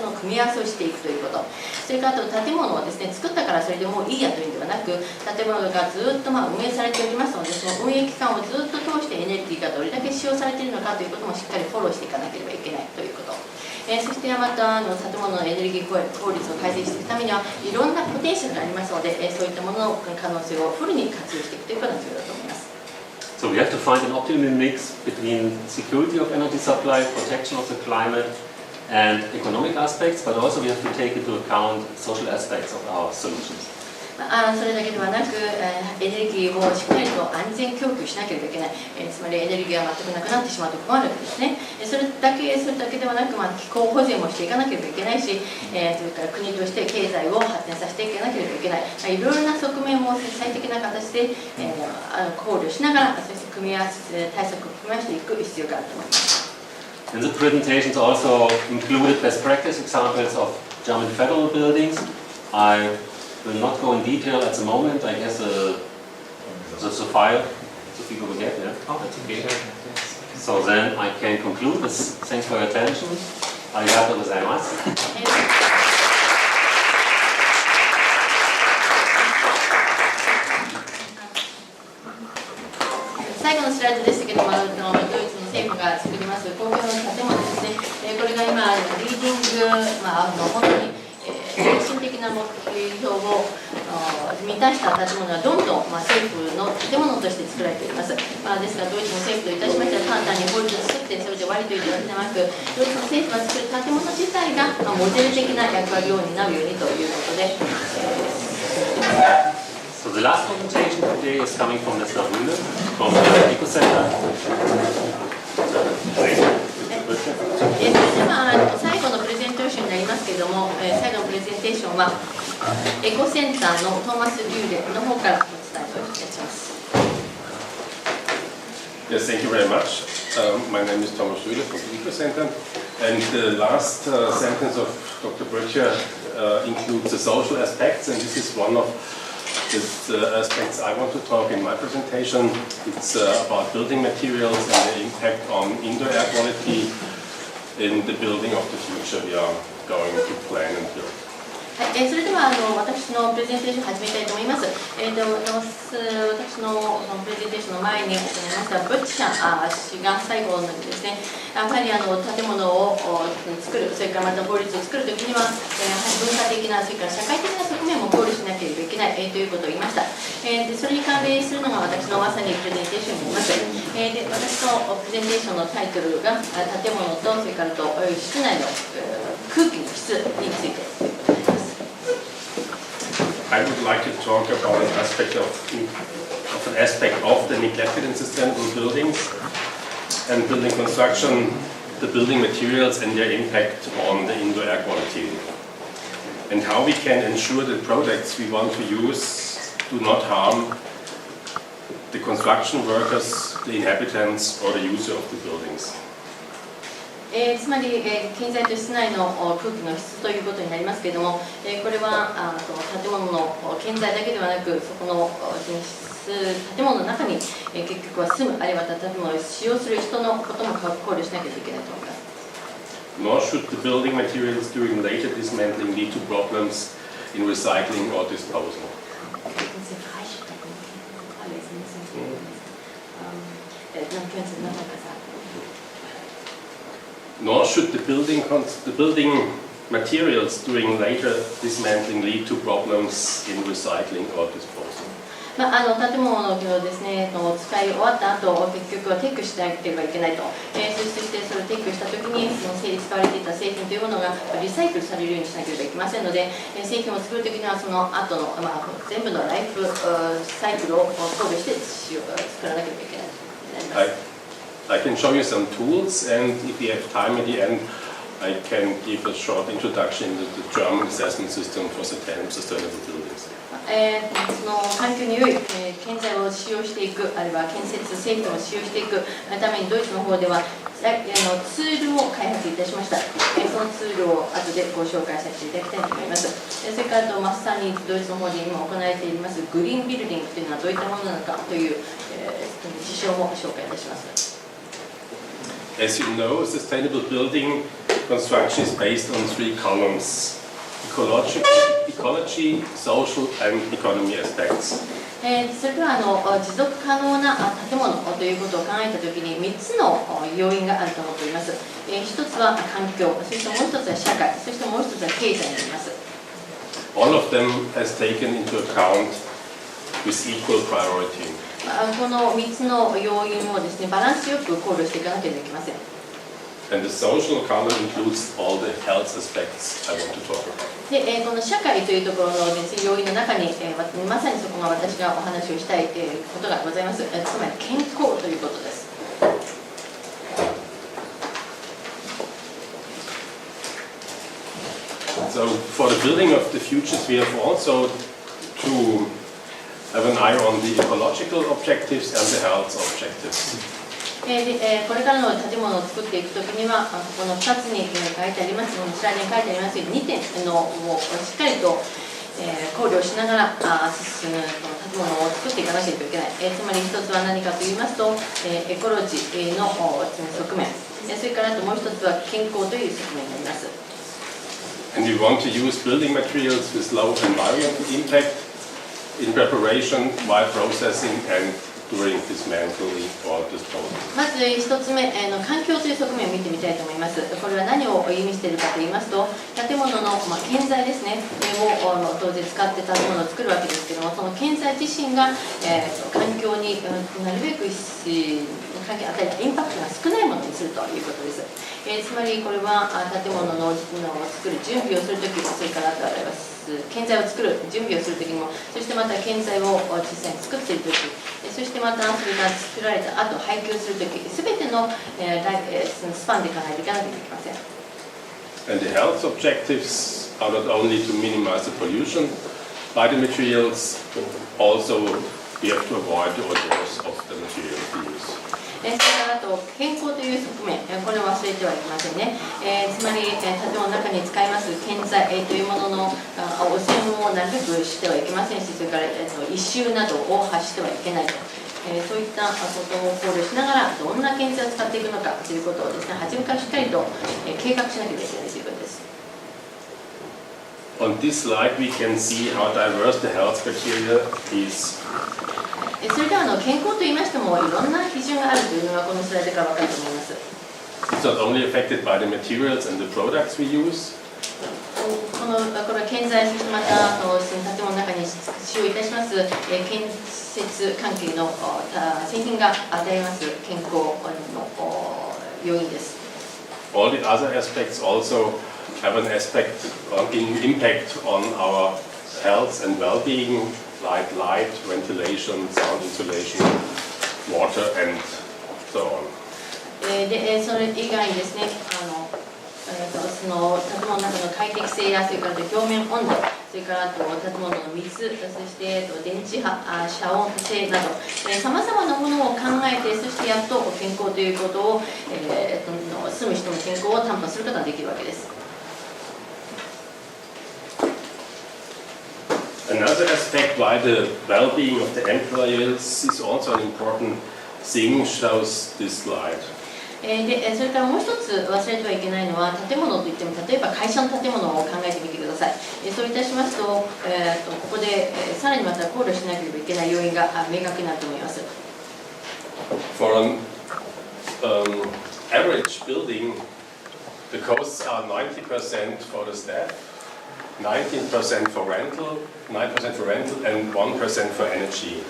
の組み合わせをしていくということ、それから建物をですね、作ったからそれでもういいやというんではなく、建物がずっと運営されておりますので、その運営期間をずっと通してエネルギーがどれだけ使用されているのかということもしっかりフォローしていかなければいけないということ。そしてまた建物のエネルギー効率を改善していくためにはいろんなポテンシャルがありますので、そういったものの可能性をフルに活用していくということが重要だと思います。So we have to find an optimum mix between security of energy supply, protection of the climate, and economic aspects, but also we have to take into account social aspects of our solutions. それだけではなく、エネルギーをしっかりと安全供給しなければいけない、つまりエネルギーが全くなくなってしまうと困るわけですね。それだけではなく、気候保全もしていかなければいけないし、それから国として経済を発展させていかなければいけない、いろいろな側面を最適な形で、考慮しながら、そして対策を組み合わせていく必要があると思います。And the presentations also included best practice examples of German federal buildings. I will not go in detail at the moment. I guess the file, so people will get there. Oh, that's okay. So then I can conclude this. Thanks for your attention. ありがとうございます。最後のスライドでしたけども、ドイツの政府が作ります公共の建物ですね。これが今リーディング、本当に精神的な目標を満たした建物がどんどん政府の建物として作られています。ですからドイツの政府といたしましては簡単に法律を作ってそれで終わりというのではなく、ドイツの政府が作る建物自体がモデル的な役割を担うようにということで。So the last presentation today is coming from Mr. Rühle from the Eco Center. それでは最後のプレゼンテーションになりますけれども、最後のプレゼンテーションはエコセンターのトーマス・リューレの方からお伝えをいたします。Yes, thank you very much. My name is Thomas Rühle from the Eco Center, and the last sentence of Dr. Boettcher includes the social aspects, and this is one of the aspects I want to talk in my presentation. It's about building materials and the impact on indoor air quality in the building of the future we are going to plan and build. はい、それでは私のプレゼンテーションを始めたいと思います。私のプレゼンテーションの前にボッチャ氏が最後のですね、やはり建物を作る、それからまた法律を作るときには、文化的な、それから社会的な側面も考慮しなければいけない、ということを言いました。でそれに関連するのが私のまさにプレゼンテーションになります。で私のプレゼンテーションのタイトルが建物とそれから室内の空気の質についてということです。I would like to talk about an aspect of the neglected and sustainable buildings and building construction, the building materials and their impact on the indoor air quality, and how we can ensure that products we want to use do not harm the construction workers, the inhabitants, or the user of the buildings. つまり、建材と室内の空気の質ということになりますけれども、これは建物の建材だけではなく、そこの建物の中に結局は住む、あるいは建物を使用する人のことも考慮しなければいけないと思います。 Nor should the building materials during later dismantling lead to problems in recycling or disposal. Nor should the building materials during later dismantling lead to problems in recycling or disposal. 建物のですね、使い終わった後、結局は撤去しなければいけないと。そしてそれを撤去したときに、その使われていた製品というものがリサイクルされるようにしなければいけませんので、製品を作るときにはその後の、全部のライフサイクルを考慮して作らなければいけないとなります。I can show you some tools, and if we have time at the end, I can give a short introduction to the German assessment system for sustainable buildings. その環境に良い、建材を使用していく、あるいは建設製品を使用していくためにドイツの方ではツールを開発いたしました。そのツールを後でご紹介させていただきたいと思います。それからまさにドイツの方で今行われていますグリーンビルディングというのはどういったものなのかという事象も紹介いたします。As you know, sustainable building construction is based on 3 columns: ecology, social, and economy aspects. それでは持続可能な建物ということを考えたときに3つの要因があると思っております。1つは環境、そしてもう1つは社会、そしてもう1つは経済になります。All of them has taken into account with equal priority. この3つの要因をですね、バランスよく考慮していかなければいけません。And the social column includes all the health aspects I want to talk about. で、この社会というところのですね、要因の中に、まさにそこが私がお話をしたいことがございます。つまり健康ということです。So for the building of the futures, we have also to have an eye on the ecological objectives and the health objectives. これからの建物を作っていくときには、この2つに書いてあります、スライドに書いてありますように2点をしっかりと考慮しながら進むこの建物を作っていかなければいけない。つまり1つは何かと言いますと、エコロジーの側面、それからあともう1つは健康という側面になります。And we want to use building materials with low environmental impact in preparation while processing and during dismantling or disposal. まず1つ目の環境という側面を見てみたいと思います。これは何を意味しているかと言いますと、建物の建材ですね、を当然使って建物を作るわけですけども、その建材自身が環境になるべく環境に与えるインパクトが少ないものにするということです。つまりこれは建物の作る準備をするとき、それから建材を作る準備をするときにも、そしてまた建材を実際に作っているとき、そしてまたそれが作られた後廃棄をするとき、すべてのスパンで考えていかなければいけません。And the health objectives are not only to minimize the pollution by the materials, also we have to avoid the odors of the materials we use. それからあと健康という側面、これを忘れてはいけませんね。つまり建物の中に使います建材というものの汚染をなるべくしてはいけませんし、それから異臭などを発してはいけないと、そういったことを考慮しながらどんな建材を使っていくのかということをですね、初めからしっかりと計画しなければいけないということです。On this slide we can see how diverse the health criteria is. それでは健康と言いましてもいろんな基準があるというのがこのスライドから分かると思います。It's not only affected by the materials and the products we use. これは建材、そしてまた建物の中に使用いたします建設関係の製品が与えます健康の要因です。All the other aspects also have an impact on our health and well-being, like light, ventilation, sound insulation, water, and so on. でそれ以外にですね、その建物の中の快適性や、それから表面温度、それから建物の水、そして電磁波、遮音性など、さまざまなものを考えて、そしてやっと健康ということを、住む人の健康を担保することができるわけです。Another aspect why the well-being of the employees is also an important thing shows this slide. でそれからもう一つ忘れてはいけないのは、建物といっても例えば会社の建物を考えてみてください。そういたしますと、ここでさらにまた考慮しなければいけない要因が明確になると思います。For an average building, the costs are 90% for the staff, 19% for rental, 9% for rental, and 1% for energy.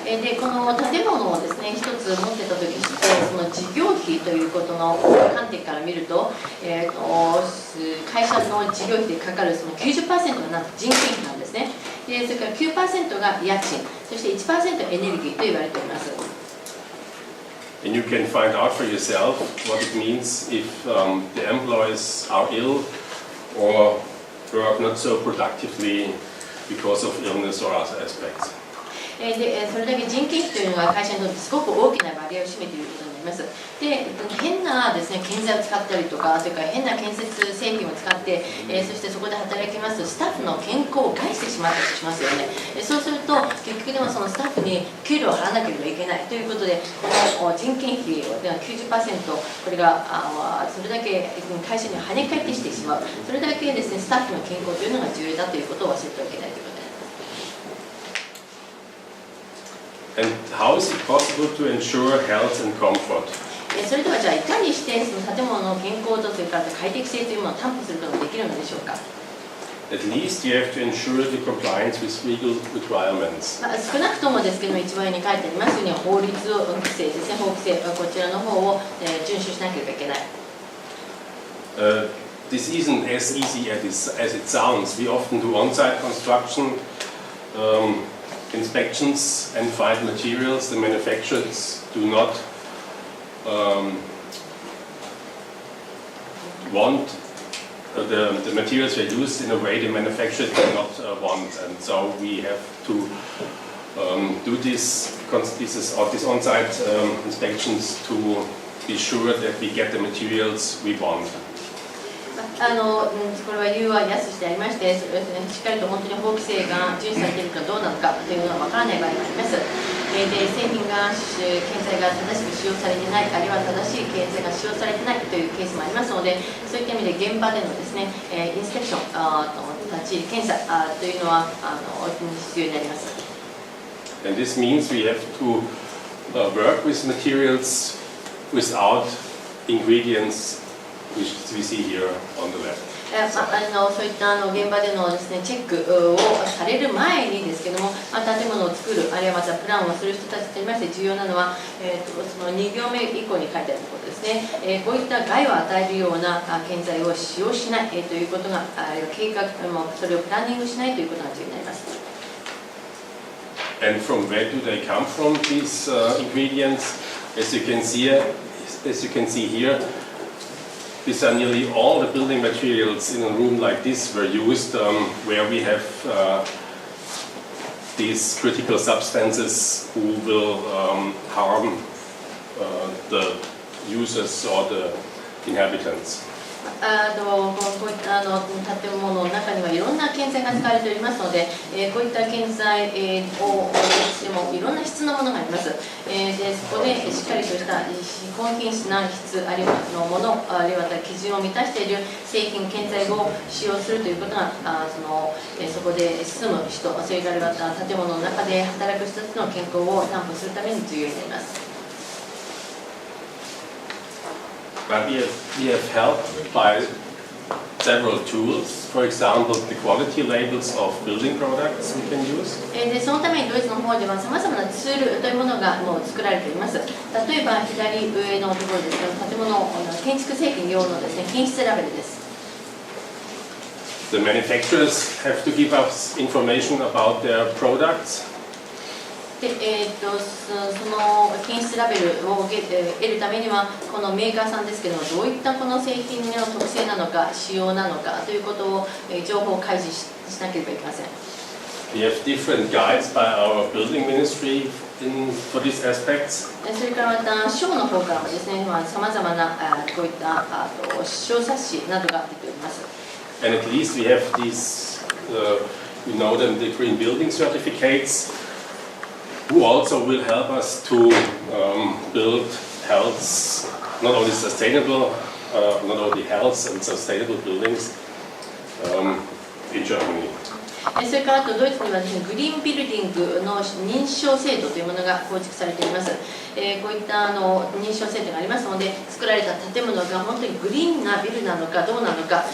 でこの建物をですね、一つ持ってた時にその事業費ということの観点から見ると、会社の事業費でかかるその 90% がなんと人件費なんですね。でそれから 9% が家賃、そして 1% エネルギーと言われております。And you can find out for yourself what it means if the employees are ill or work not so productively because of illness or other aspects. でそれだけ人件費というのが会社にとってすごく大きな割合を占めていることになります。で変なですね建材を使ったりとか、それから変な建設製品を使って、そしてそこで働きますスタッフの健康を害してしまったとしますよね。そうすると結局でもそのスタッフに給料を払わなければいけないということで、この人件費では 90%、これがそれだけ会社に跳ね返ってきてしまう。それだけですねスタッフの健康というのが重要だということを忘れてはいけないということです。And how is it possible to ensure health and comfort? それではじゃあいかにしてその建物の健康とそれから快適性というものを担保することができるのでしょうか。At least you have to ensure the compliance with legal requirements. 少なくともですけども一番上に書いてありますように法律規制ですね、法規制こちらの方を遵守しなければいけない。This isn't as easy as it sounds. We often do on-site construction inspections and find materials the manufacturers do not want the materials they use in a way the manufacturers do not want, and so we have to do these on-site inspections to be sure that we get the materials we want. これは理由は安してありまして、しっかりと本当に法規制が遵守されているかどうなのかというのは分からない場合があります。で製品が建材が正しく使用されていない、あるいは正しい建材が使用されていないというケースもありますので、そういった意味で現場でのですねインスペクション立ち入り検査というのは必要になります。And this means we have to work with materials without ingredients which we see here on the left. そういった現場でのですねチェックをされる前にですけども、建物を作るあるいはまたプランをする人たちといいまして重要なのは、その2行目以降に書いてあることですね。こういった害を与えるような建材を使用しないということが、あるいは計画それをプランニングしないということが重要になります。And from where do they come from, these ingredients? As you can see here, these are nearly all the building materials in a room like this were used where we have these critical substances who will harm the users or the inhabitants. こういった建物の中にはいろんな建材が使われておりますので、こういった建材をしてもいろんな質のものがあります。でそこでしっかりとした高品質な質あるいはものあるいは基準を満たしている製品建材を使用するということがそこで住む人、それから建物の中で働く人たちの健康を担保するために重要になります。But we have helped by several tools, for example, the quality labels of building products we can use. でそのためにドイツの方ではさまざまなツールというものがもう作られています。例えば左上のところですけど、建物建築製品用のですね品質ラベルです。The manufacturers have to give us information about their products. でその品質ラベルを得るためにはこのメーカーさんですけどもどういったこの製品の特性なのか仕様なのかということを情報を開示しなければいけません。We have different guides by our building ministry for these aspects. それからまた省の方からもですねさまざまなこういった小冊子などが出ております。And at least we have these, we know them, the green building certificates. Who also will help us to build health, not only sustainable, not only health and sustainable buildings in Germany. それからあとドイツにはですねグリーンビルディングの認証制度というものが構築されています。こういった認証制度がありますので作られた建物が本当にグリーンなビルなのかどうなのか、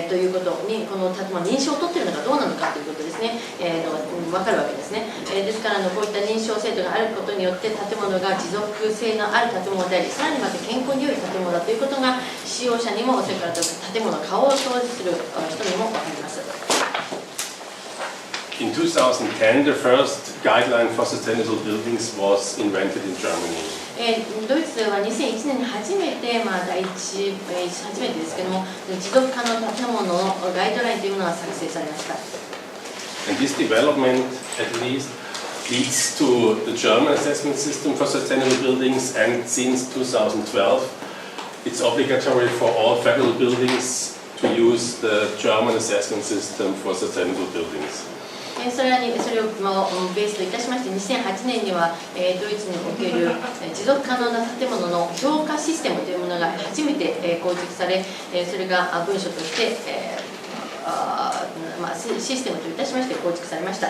ということにこの建物認証を取っているのかどうなのかということですね、分かるわけですね。ですからこういった認証制度があることによって建物が持続性のある建物でありさらにまた健康に良い建物だということが使用者にもそれから建物の顔を表示する人にも分かります。In 2010, the first guideline for sustainable buildings was invented in Germany. ドイツでは2001年に初めて初めてですけども持続可能建物のガイドラインというものが作成されました。And this development, at least, leads to the German assessment system for sustainable buildings, and since 2012, it's obligatory for all federal buildings to use the German assessment system for sustainable buildings. それをベースといたしまして2008年にはドイツにおける持続可能な建物の評価システムというものが初めて構築され、それが文書としてシステムといたしまして構築されました。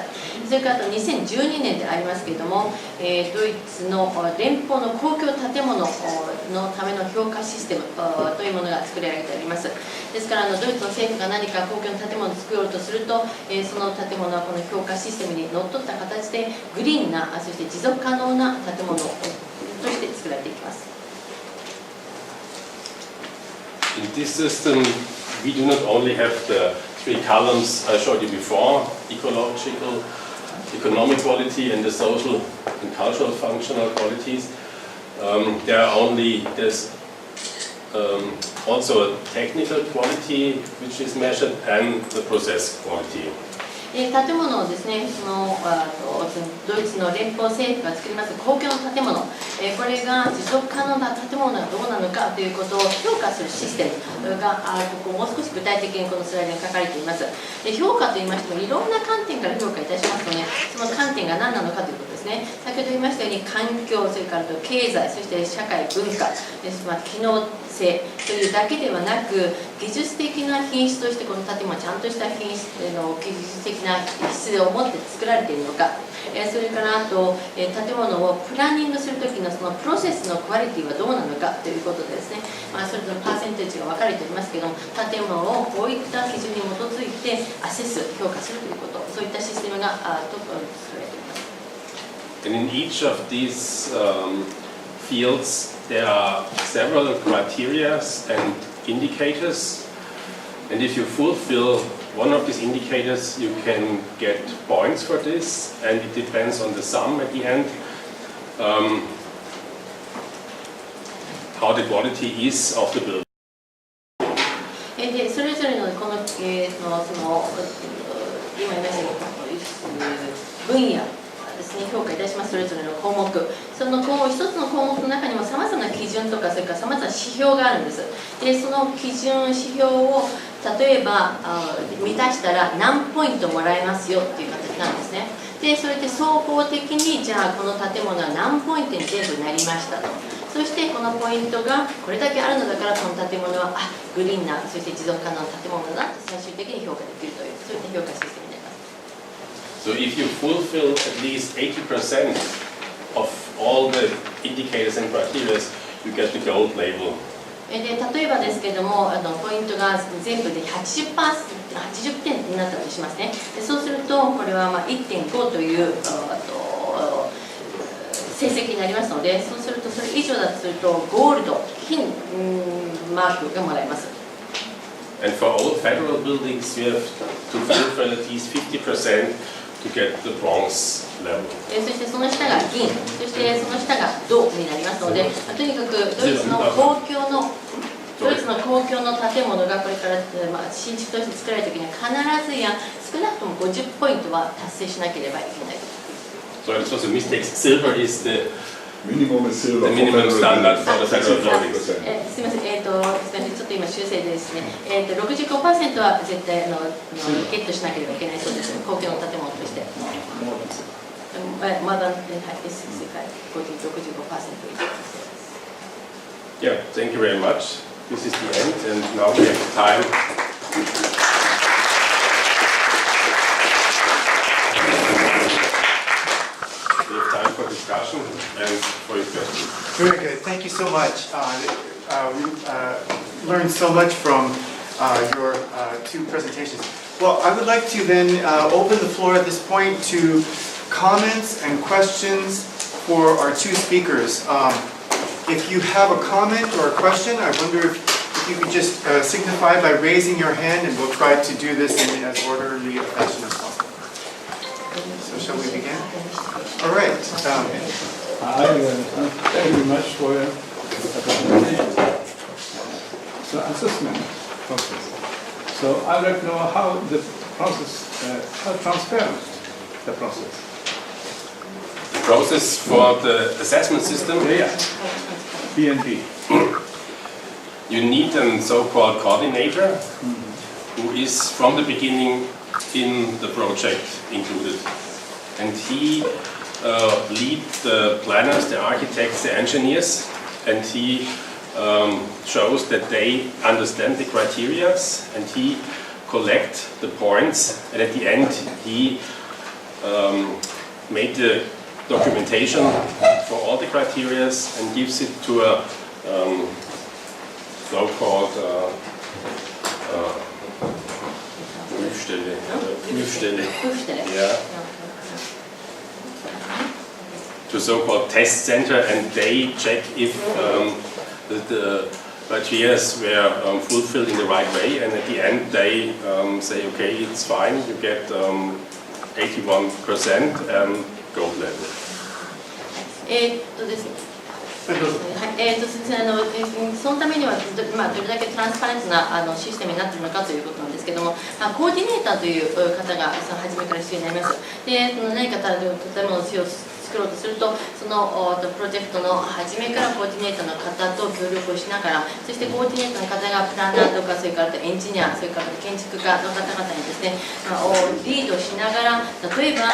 それからあと2012年でありますけれども、ドイツの連邦の公共建物のための評価システムというものが作り上げてあります。ですからドイツの政府が何か公共の建物を作ろうとすると、その建物はこの評価システムにのっとった形でグリーンな、そして持続可能な建物として作られていきます。In this system, we do not only have the three columns I showed you before: ecological, economic quality, and the social and cultural functional qualities. There's also a technical quality which is measured, and the process quality. 建物をですね、ドイツの連邦政府が作ります公共の建物、これが持続可能な建物がどうなのかということを評価するシステムがここもう少し具体的にこのスライドに書かれています。評価といいましてもいろんな観点から評価いたしますとね、その観点が何なのかということですね。先ほど言いましたように環境、それから経済、そして社会文化、機能性というだけではなく、技術的な品質としてこの建物はちゃんとした品質の技術的な質を持って作られているのか、それからあと建物をプランニングするときのそのプロセスのクオリティはどうなのかということでですね、それぞれパーセンテージが分かれておりますけども、建物をこういった基準に基づいてアセス、評価するということ、そういったシステムが作られています。And in each of these fields, there are several criteria and indicators, and if you fulfill one of these indicators, you can get points for this, and it depends on the sum at the end, how the quality is of the building. でそれぞれのこの、今言いました分野ですね、評価いたします。それぞれの項目、その一つの項目の中にもさまざまな基準とか、それからさまざまな指標があるんです。でその基準指標を例えば満たしたら何ポイントもらえますよっていう形なんですね。でそれで総合的にじゃあこの建物は何ポイントに全部なりましたと。そしてこのポイントがこれだけあるのだから、この建物はグリーンな、そして持続可能な建物だと最終的に評価できるという、そういった評価システムになります。So if you fulfill at least 80% of all the indicators and criteria, you get the gold label. で例えばですけれども、ポイントが全部で80点になったとしますね。でそうするとこれは1.5 という成績になりますので、そうするとそれ以上だとするとゴールド、金マークがもらえます。And for all federal buildings, you have to fulfill at least 50% to get the bronze level. そしてその下が銀、そしてその下が銅になりますので、とにかくドイツの公共の建物がこれから新築として作られるときには必ずや少なくとも50ポイントは達成しなければいけない。So it was a mistake. Silver is the Minimum is silver. The minimum standard for the federal buildings. すみません、ちょっと今修正でですね、65% は絶対ゲットしなければいけないそうです。公共の建物として。まだ、はい、世界65% 以上。Yeah, thank you very much. This is the end, and now we have time. We have time for discussion and for your questions. Very good. Thank you so much. We learned so much from your two presentations. Well, I would like to then open the floor at this point to comments and questions for our two speakers. If you have a comment or a question, I wonder if you could just signify by raising your hand, and we'll try to do this in as orderly a fashion as possible. So shall we begin? All right. Thank you very much for your presentation. So assessment process. So I would like to know how the process, how transparent the process? The process for the assessment system, Yeah, BNP. you need a so-called coordinator who is from the beginning in the project included. And he leads the planners, the architects, the engineers, and he shows that they understand the criteria, and he collects the points, and at the end he made the documentation for all the criteria and gives it to a so-called Prüfstelle. Yeah. To so-called test center, and they check if the criteria were fulfilled in the right way, and at the end they say, okay, it's fine, you get 81% gold level. ですね。そのためにはどれだけトランスパレントなシステムになっているのかということなんですけども、コーディネーターという方が初めから必要になります。で、何か建物を作ろうとすると、そのプロジェクトの初めからコーディネーターの方と協力をしながら、そしてコーディネーターの方がプランナーとか、それからエンジニア、それから建築家の方々にですね、リードしながら、例えば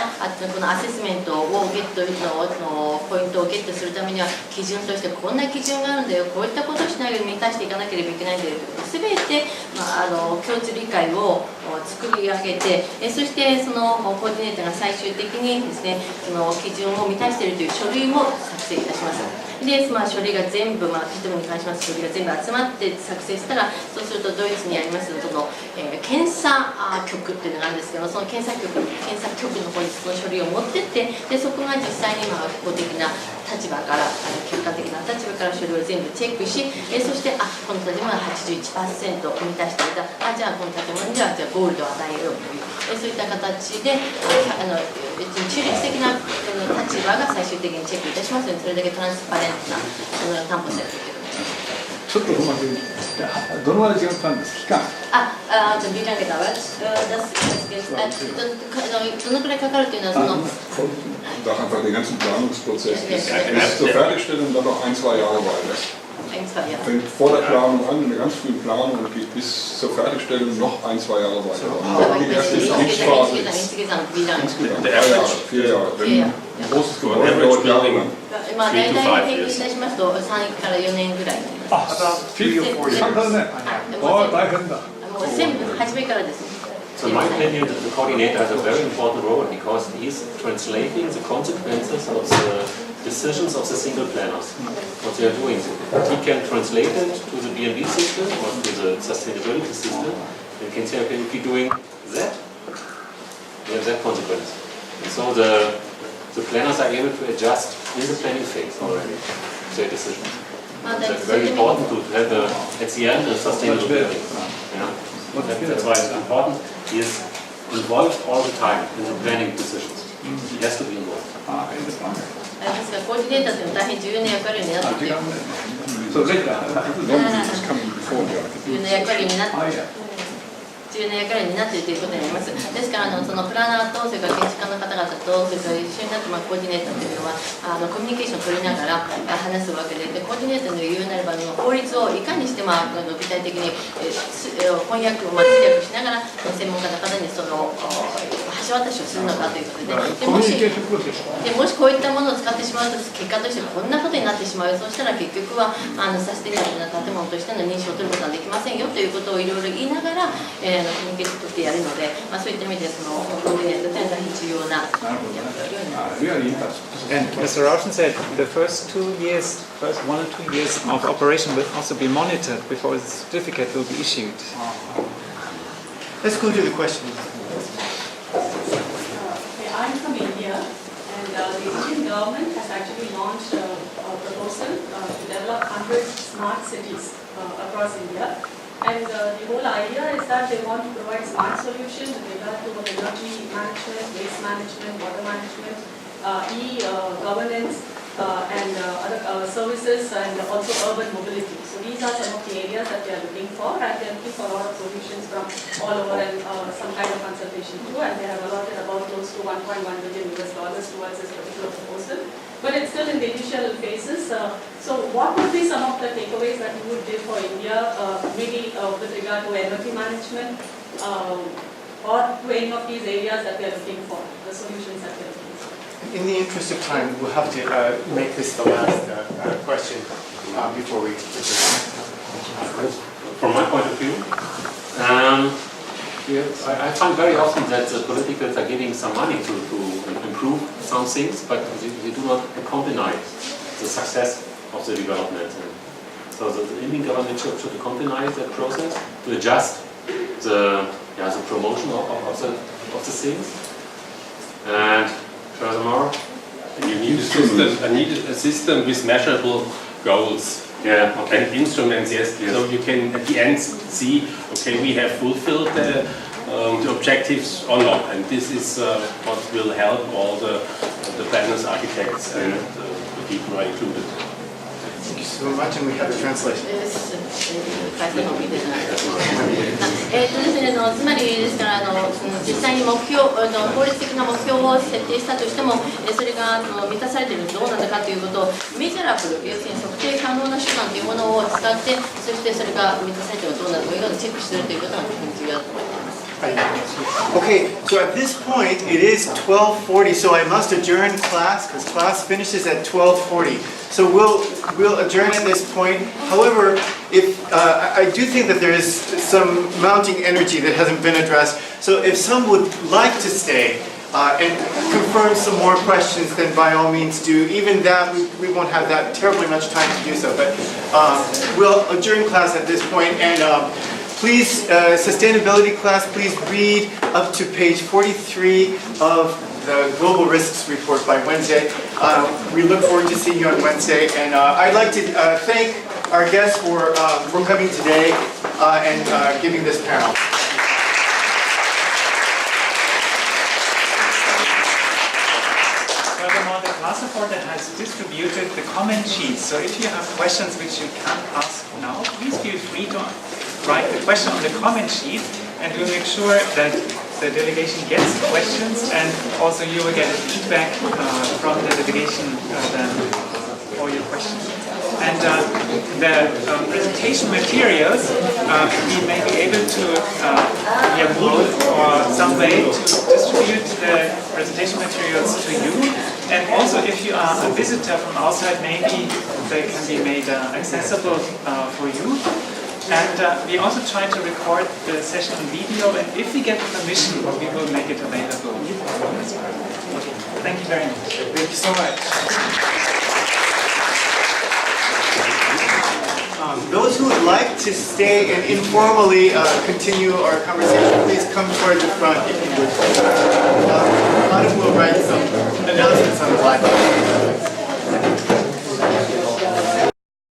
このアセスメントをゲットのポイントをゲットするためには、基準としてこんな基準があるんだよ、こういったことをしないように満たしていかなければいけないんだよということ、すべて共通理解を作り上げて、そしてそのコーディネーターが最終的にですね、その基準を満たしているという書類も作成いたします。で、書類が全部、建物に関します書類が全部集まって作成したら、そうするとドイツにありますその、検査局っていうのがあるんですけど、その検査局の方にその書類を持ってって、でそこが実際に公的な立場から客観的な立場から書類を全部チェックし、そしてこの建物は 81% 満たしていた、じゃあこの建物にはゴールドを与えようという、そういった形で中立的な立場が最終的にチェックいたしますので、それだけトランスパレントな担保されているということです。ちょっとどのぐらい違ったんです期間？wie lange dauert das? どのくらいかかるというのはその。Da einfach den ganzen Planungsprozess bis zur Fertigstellung dann noch 1-2 Jahre weiter. Fängt vor der Planung an, eine ganz frühe Planung und geht bis zur Fertigstellung noch 1-2 Jahre weiter. Die erste Betriebsphase ist insgesamt 4 Jahre. Wenn ein großes Gebäude dauert jahrelang. 大体平均いたしますと3から4年ぐらいになります。簡単ね。大変だ。もう全部初めからですね。So in my opinion, the coordinator has a very important role because he's translating the consequences of the decisions of the single planners, what they are doing. He can translate it to the BNB system or to the sustainability system. And can say, okay, if you're doing that, we have that consequence. And so the planners are able to adjust in the planning phase already their decisions. That's very important to have at the end a sustainable building. Yeah. That's why it's important. He is involved all the time in the planning decisions. He has to be involved. ですからコーディネーターというのは大変重要な役割になっている。重要な役割になっているということになります。ですからそのプランナーとそれから建築家の方々とそれから一緒になってコーディネーターというのはコミュニケーションを取りながら話すわけで、コーディネーターの言うなれば法律をいかにして具体的に翻訳を通訳しながら専門家の方にその橋渡しをするのかということで、もしこういったものを使ってしまうと結果としてこんなことになってしまうよ、そうしたら結局はサステナブルな建物としての認証を取ることはできませんよということをいろいろ言いながらコミュニケーションを取ってやるので、そういった意味でそのコーディネーターというのは必要な役割になります。And Mr. Rauschen said the first 1 or 2 years of operation will also be monitored before the certificate will be issued. Let's go to the questions. I'm from India, and the Indian government has actually launched a proposal to develop 100 smart cities across India. And the whole idea is that they want to provide smart solutions with regard to energy management, waste management, water management, e-governance, and other services, and also urban mobility. So these are some of the areas that we are looking for, and they are looking for a lot of solutions from all over and some kind of consultation too, and they have allotted about close to $1.1 billion towards this particular proposal. But it's still in the initial phases. So what would be some of the takeaways that you would give for India, maybe with regard to energy management, or to any of these areas that we are looking for, the solutions that we are looking for? In the interest of time, we'll have to make this the last question before we From my point of view, I find very often that the politicals are giving some money to improve some things, but they do not accompany the success of the development. And so the Indian government should accompany that process to adjust the promotion of the things. And furthermore, you need a system with measurable goals. yeah, okay. And instruments, yes. So you can at the end see, okay, we have fulfilled the objectives or not, and this is what will help all the planners, architects, and the people who are included. Thank you so much, and we have a translation. ですね、つまりですから実際に目標法律的な目標を設定したとしても、それが満たされているのかどうなのかということをメジャラブル、要するに測定可能な手段というものを使って、そしてそれが満たされているのかどうなのかというのをチェックするということが非常に重要だと思います。Okay, so at this point it is 12:40, so I must adjourn class because class finishes at 12:40. So we'll adjourn at this point. However, if I do think that there is some mounting energy that hasn't been addressed. So if some would like to stay and confirm some more questions, then by all means do. Even that, we won't have that terribly much time to do so. But we'll adjourn class at this point, and please, sustainability class, please read up to page 43 of the Global Risks Report by Wednesday. We look forward to seeing you on Wednesday, and I'd like to thank our guests for coming today and giving this panel. Furthermore, the class reporter has distributed the comment sheets, so if you have questions which you can't ask now, please feel free to write the question on the comment sheet, and we'll make sure that the delegation gets questions, and also you will get feedback from the delegation for your questions. And the presentation materials, we may be able to upload or some way to distribute the presentation materials to you. And also, if you are a visitor from outside, maybe they can be made accessible for you. And we also try to record the session on video, and if we get permission, we will make it available. Okay. Thank you very much. Thank you so much. Those who would like to stay and informally continue our conversation, please come toward the front if you would. Autumn will write some announcements on the blackboard.